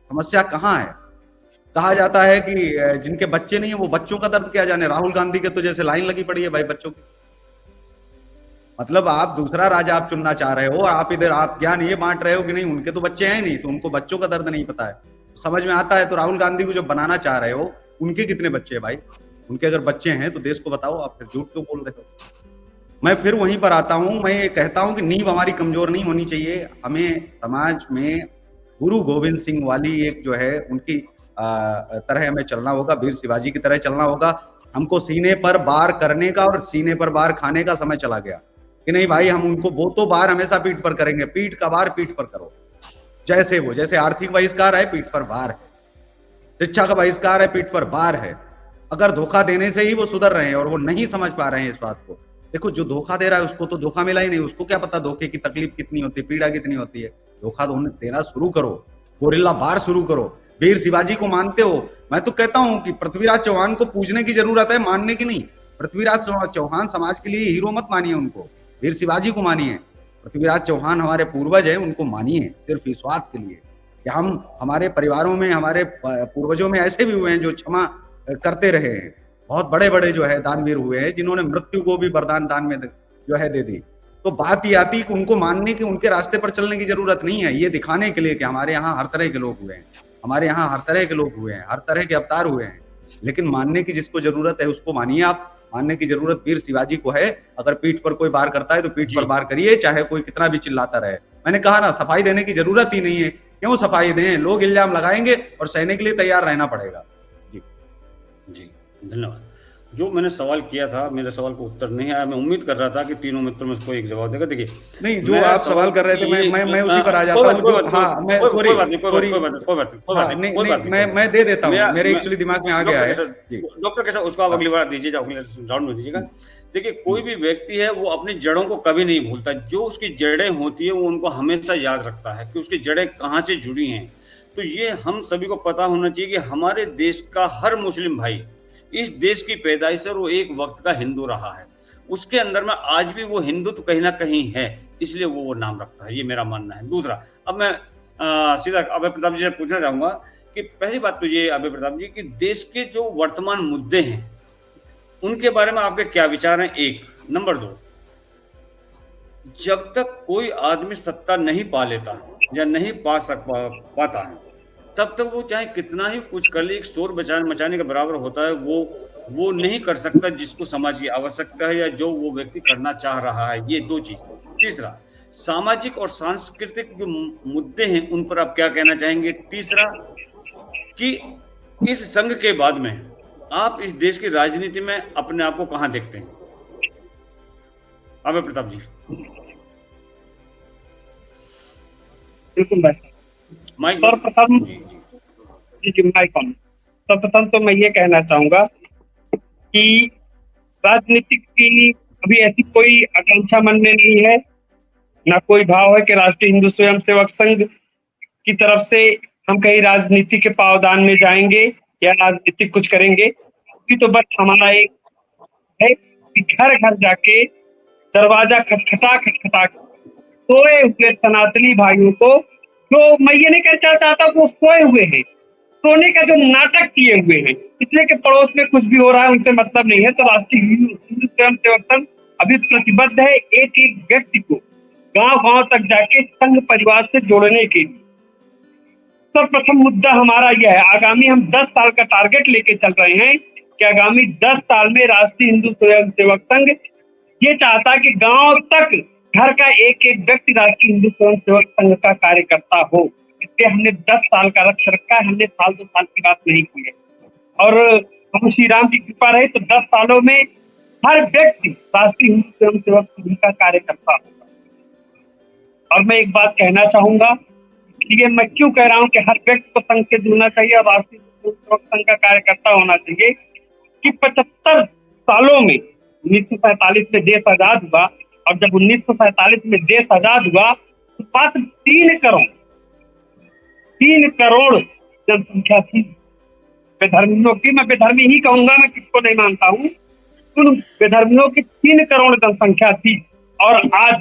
समस्या कहाँ है? कहा जाता है कि जिनके बच्चे नहीं है वो बच्चों का दर्द क्या जाने। राहुल गांधी के तो जैसे लाइन लगी पड़ी है भाई बच्चों की। मतलब आप दूसरा राजा आप चुनना चाह रहे हो और आप इधर आप ज्ञान ये बांट रहे हो कि नहीं उनके तो बच्चे हैं नहीं, तो उनको बच्चों का दर्द नहीं पता है। समझ में आता है। तो राहुल गांधी को जब बनाना चाह रहे हो, उनके कितने बच्चे हैं भाई? उनके अगर बच्चे हैं तो देश को बताओ, आप फिर झूठ क्यों बोल रहे हो? मैं फिर वहीं पर आता हूं, मैं ये कहता हूं कि नींव हमारी कमजोर नहीं होनी चाहिए। हमें समाज में गुरु गोविंद सिंह वाली एक जो है उनकी तरह हमें चलना होगा, वीर शिवाजी की तरह चलना होगा। हमको सीने पर वार करने का और सीने पर वार खाने का समय चला गया कि नहीं भाई, हम उनको वो तो वार हमेशा पीठ पर करेंगे। पीठ का वार पीठ पर करो, जैसे आर्थिक बहिष्कार है पीठ पर वार है, शिक्षा का बहिष्कार है पीठ पर वार है। अगर धोखा देने से ही वो सुधर रहे हैं और वो नहीं समझ पा रहे हैं इस बात को। देखो, जो धोखा दे रहा है उसको तो धोखा मिला ही नहीं, उसको क्या पता धोखे की तकलीफ कितनी होती है, पीड़ा कितनी होती है। धोखा देना शुरू करो, गोरिल्ला वार शुरू करो। वीर शिवाजी को मानते हो? मैं तो कहता हूं कि पृथ्वीराज चौहान को पूजने की जरूरत है, मानने की नहीं। पृथ्वीराज चौहान समाज के लिए हीरो मत मानिए उनको, वीर शिवाजी को मानिए। पृथ्वीराज चौहान हमारे पूर्वज हैं, उनको मानिए सिर्फ इस बात के लिए कि हमारे परिवारों में, हमारे पूर्वजों में ऐसे भी हुए हैं जो क्षमा करते रहे हैं। बहुत बड़े बड़े जो है दानवीर हुए हैं जिन्होंने मृत्यु को भी वरदान दान में जो है दे दी। तो बात ये आती कि उनको मानने की, उनके रास्ते पर चलने की जरूरत नहीं है, ये दिखाने के लिए कि हमारे यहाँ हर तरह के लोग हुए हैं, हमारे यहाँ हर तरह के लोग हुए हैं, हर तरह के अवतार हुए हैं। लेकिन मानने की जिसको जरूरत है उसको मानिए आप। मानने की जरूरत वीर शिवाजी को है। अगर पीठ पर कोई वार करता है तो पीठ पर वार करिए, चाहे कोई कितना भी चिल्लाता रहे। मैंने कहा ना, सफाई देने की जरूरत ही नहीं है। क्यों सफाई दें? लोग इल्जाम लगाएंगे और सहने के लिए तैयार रहना पड़ेगा। जी धन्यवाद। जो मैंने सवाल किया था, मेरे सवाल को उत्तर नहीं आया। मैं उम्मीद कर रहा था कि तीनों मित्रों में से कोई एक जवाब देगा। देखिए, नहीं, जो आप सवाल कर रहे थे मैं उसी पर आ जाता हूँ। मैं दे देता हूँ, मेरे एक्चुअली दिमाग में आ गया है। डॉक्टर कैसा, उसको आप अगली बार दीजिएगा, अगले राउंड में दीजिएगा। देखिए, कोई भी व्यक्ति है वो अपनी जड़ों को कभी नहीं भूलता। जो उसकी जड़ें होती है वो उनको हमेशा याद रखता है कि उसकी जड़ें कहाँ से जुड़ी हैं। तो ये हम सभी को पता होना चाहिए कि हमारे देश का हर मुस्लिम भाई इस देश की पैदाइश से वो एक वक्त का हिंदू रहा है। उसके अंदर में आज भी वो हिंदुत्व कहीं ना कहीं है, इसलिए वो नाम रखता है। ये मेरा मानना है। दूसरा, अब मैं सीधा अभय प्रताप जी से पूछना चाहूंगा कि पहली बात तो ये अभय प्रताप जी कि देश के जो वर्तमान मुद्दे हैं उनके बारे में आपके क्या विचार हैं? एक नंबर 2, जब तक कोई आदमी सत्ता नहीं पा लेता या नहीं पाता है, तब तक वो चाहे कितना ही कुछ कर ले, एक शोर मचाने के बराबर होता है। वो नहीं कर सकता जिसको समाज की आवश्यकता है या जो वो व्यक्ति करना चाह रहा है। ये 2 चीज। तीसरा, सामाजिक और सांस्कृतिक जो मुद्दे हैं उन पर आप क्या कहना चाहेंगे? तीसरा, कि इस संघ के बाद में आप इस देश की राजनीति में अपने आप को कहां देखते हैं? अभय प्रताप जी। बिल्कुल भाई। सर्वप्रथम माइक ऑन। सर्वप्रथम तो मैं ये कहना चाहूंगा कि राजनीतिक की अभी ऐसी कोई आकांक्षा मन में नहीं है, ना कोई भाव है कि राष्ट्रीय हिंदू स्वयं सेवक संघ की तरफ से हम कहीं राजनीति के पावदान में जाएंगे या राजनीतिक कुछ करेंगे, अभी तो बस हमारा एक है कि घर घर जाके दरवाजा खटखटा खटखटा सोए हुए सनातनी भाइयों को, जो मैं ये नहीं कहना चाहता कि वो सोए हुए हैं, सोने का जो नाटक किए हुए हैं, इसलिए कि पड़ोस में कुछ भी हो रहा है उनसे मतलब नहीं है। तो राष्ट्रीय हिंदू स्वयं सेवक संघ अभी प्रतिबद्ध है एक एक व्यक्ति को गांव गांव तक जाके संघ परिवार से जोड़ने के लिए। सर्वप्रथम मुद्दा हमारा यह है, आगामी हम 10 साल का टारगेट लेके चल रहे हैं कि आगामी 10 साल में राष्ट्रीय हिंदू स्वयं सेवक संघ ये चाहता कि गांव तक घर का एक एक व्यक्ति राष्ट्रीय हिंदू स्वयं सेवक संघ का कार्यकर्ता हो। इसलिए हमने 10 साल का लक्ष्य रखा है, हमने साल 2 साल की बात नहीं की है। और हम श्री राम की कृपा रहे तो 10 सालों में हर व्यक्ति राष्ट्रीय हिंदू स्वयं सेवक संघ का कार्यकर्ता होगा। और मैं एक बात कहना चाहूंगा, ये मैं क्यों कह रहा हूं कि हर व्यक्ति को संघ से जुड़ना चाहिए और राष्ट्रीय हिंदू स्वयं सेवक संघ का कार्यकर्ता होना चाहिए कि 75 सालों में 1947 में देश आजाद हुआ, और जब 1947 में देश आजाद हुआ तो मात्र 3 करोड़ जनसंख्या थी बेधर्मियों की। मैं बेधर्मी ही कहूंगा, मैं किसको नहीं मानता हूँ। उन बेधर्मियों की 3 करोड़ जनसंख्या थी, और आज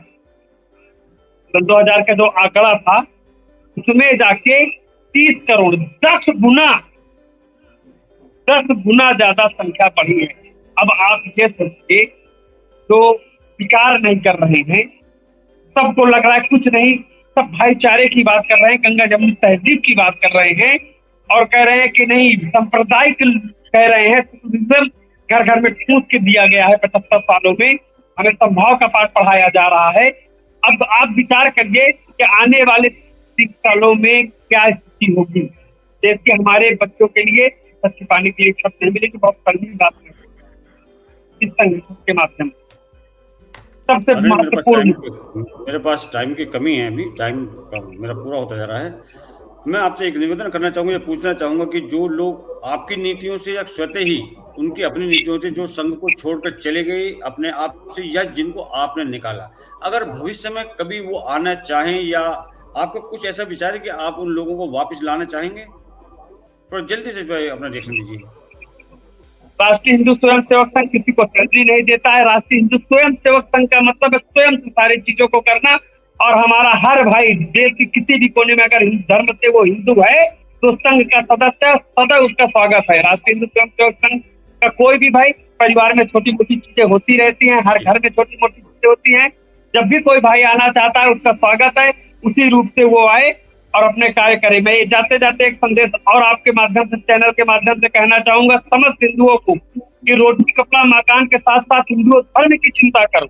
2000 का जो आंकड़ा था उसमें जाके 30 करोड़, 10 गुना ज्यादा संख्या बढ़ी है। अब आप ये सोचिए, तो विकार नहीं कर रहे हैं, सबको लग रहा है कुछ नहीं, सब भाईचारे की बात कर रहे हैं, गंगा जमुनी तहजीब की बात कर रहे हैं, और कह रहे हैं कि नहीं सांप्रदायिक कह रहे हैं, घर घर में ठूस के दिया गया है। 75 सालों में हमें संभाव का पाठ पढ़ाया जा रहा है। अब आप विचार करिए कि आने वाले 30 सालों में क्या स्थिति होगी देश के। हमारे बच्चों के लिए सच्ची पानी के लिए शब्द नहीं मिलेगी, बहुत कड़वी बात है इस संगठन के माध्यम से। सबसे महत्वपूर्ण, मेरे पास टाइम की कमी है, अभी टाइम मेरा पूरा होता जा रहा है। मैं आपसे एक निवेदन करना चाहूंगा, ये पूछना चाहूंगा कि जो लोग आपकी नीतियों से या स्वतः ही उनकी अपनी नीतियों से जो संघ को छोड़कर चले गए अपने आप से, या जिनको आपने निकाला, अगर भविष्य में कभी वो आना चाहें या आपको कुछ ऐसा विचार है कि आप उन लोगों को वापस लाना चाहेंगे, थोड़ा जल्दी से अपना रिएक्शन दीजिए। राष्ट्रीय हिंदू स्वयं सेवक संघ किसी को सैलरी नहीं देता है। राष्ट्रीय हिंदू स्वयं सेवक संघ का मतलब है स्वयं से सारी चीजों को करना, और हमारा हर भाई देश के किसी भी कोने में अगर धर्म से वो हिंदू है तो संघ का सदस्य सदैव उसका स्वागत है। राष्ट्रीय हिंदू स्वयं सेवक संघ का कोई भी भाई, परिवार में छोटी मोटी चीजें होती रहती हैं, हर घर में छोटी मोटी चीजें होती हैं, जब भी कोई भाई आना चाहता है उसका स्वागत है, उसी रूप से वो आए और अपने कार्य करे। मैं जाते जाते एक संदेश और आपके माध्यम से, चैनल के माध्यम से कहना चाहूंगा समस्त हिंदुओं को कि रोटी कपड़ा मकान के साथ साथ हिंदुओं धर्म की चिंता करो।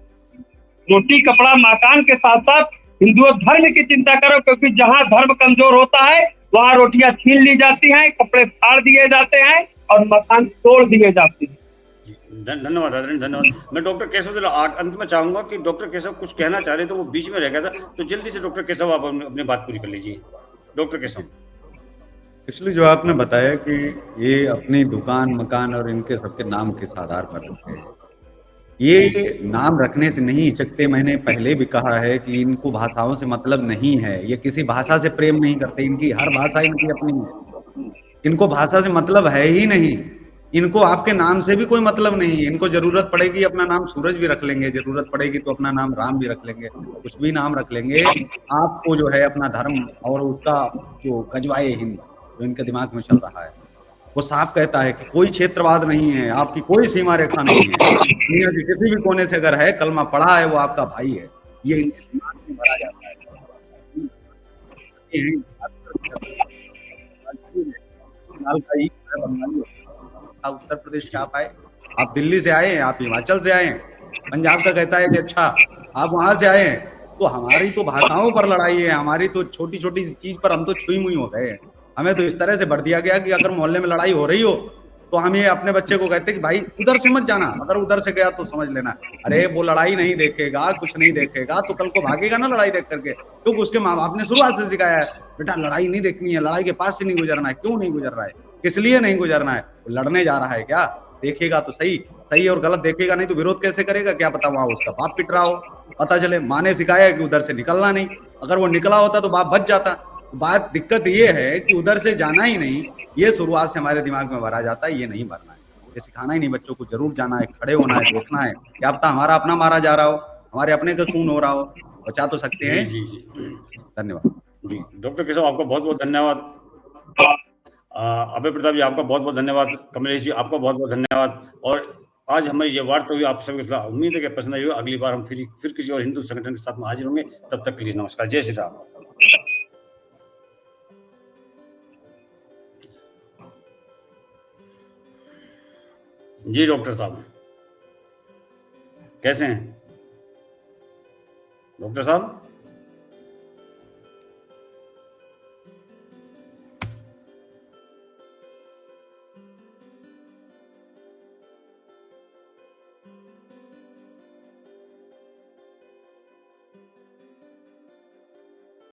रोटी कपड़ा मकान के साथ साथ हिंदुओं धर्म की चिंता करो, क्योंकि जहां धर्म कमजोर होता है वहां रोटियां छीन ली जाती हैं, कपड़े फाड़ दिए जाते हैं और मकान तोड़ दिए जाते हैं। धन्यवाद आदरणीय, धन्यवाद। मैं डॉक्टर केशव अंत में चाहूंगा कि डॉक्टर केशव कुछ कहना चाह रहे थे, वो बीच में रह गया था, तो जल्दी से डॉक्टर केशव आप अपनी बात पूरी कर लीजिए। डॉक्टर केशव, एक्चुअली जो आपने बताया कि ये अपनी दुकान मकान और इनके सबके नाम किस आधार पर रखते हैं, ये नाम रखने से नहीं हिचकते। मैंने पहले भी कहा है कि इनको भाषाओं से मतलब नहीं है, ये किसी भाषा से प्रेम नहीं करते, इनकी हर भाषा इनकी अपनी है, इनको भाषा से मतलब है ही नहीं, इनको आपके नाम से भी कोई मतलब नहीं है। इनको जरूरत पड़ेगी अपना नाम सूरज भी रख लेंगे, जरूरत पड़ेगी तो अपना नाम राम भी रख लेंगे, कुछ भी नाम रख लेंगे। आपको जो है अपना धर्म और उसका जो गजवाए हिंद जो इनके दिमाग में चल रहा है वो साफ कहता है कि कोई क्षेत्रवाद नहीं है, आपकी कोई सीमा रेखा नहीं है, दुनिया के किसी भी कोने से अगर है, कलमा पढ़ा है, वो आपका भाई है, ये इनके दिमाग में भरा जाता है। उत्तर प्रदेश से आप आए, आप दिल्ली से आए हैं, आप हिमाचल से आए हैं, पंजाब का कहता है कि अच्छा आप वहां से आए हैं, तो हमारी तो भाषाओं पर लड़ाई है, हमारी तो छोटी छोटी चीज पर हम तो छुई मुई हो गए हैं। हमें तो इस तरह से भर दिया गया कि अगर मोहल्ले में लड़ाई हो रही हो तो हम ये अपने बच्चे को कहते हैं कि भाई उधर से मत जाना, अगर उधर से गया तो समझ लेना, अरे वो लड़ाई नहीं देखेगा, कुछ नहीं देखेगा तो कल को भागेगा ना लड़ाई देख करके, क्योंकि उसके माँ बाप ने शुरुआत से सिखाया है बेटा लड़ाई नहीं देखनी है, लड़ाई के पास से नहीं गुजरना है। क्यों नहीं गुजर रहा है, किस लिए नहीं गुजरना है, लड़ने जा रहा है क्या, देखेगा तो सही, सही और गलत देखेगा नहीं तो विरोध कैसे करेगा, क्या पता वहां उसका बाप पिट रहा हो, पता चले माँ ने सिखाया कि उधर से निकलना नहीं, अगर वो निकला होता तो बाप बच जाता। बात दिक्कत ये है कि उधर से जाना ही नहीं, ये शुरुआत से हमारे दिमाग में भरा जाता है, ये नहीं भरना है। ये सिखाना ही नहीं, बच्चों को जरूर जाना है, खड़े होना है, देखना है। क्या पता हमारा अपना मारा जा रहा हो, हमारे अपने का खून हो रहा हो, बचा तो सकते जी हैं। जी जी धन्यवाद। जी। डॉक्टर केशव आपका बहुत बहुत धन्यवाद। अभय प्रताप जी आपका बहुत बहुत धन्यवाद। कमलेश जी आपका बहुत बहुत धन्यवाद। और आज हमारी ये वार्ता हुई आप सभी के साथ, उम्मीद है कि पसंद आई हो। अगली बार हम फिर किसी और हिंदू संगठन के साथ में हाजिर होंगे। तब तक के लिए नमस्कार, जय श्री राम। जी डॉक्टर साहब कैसे हैं डॉक्टर साहब?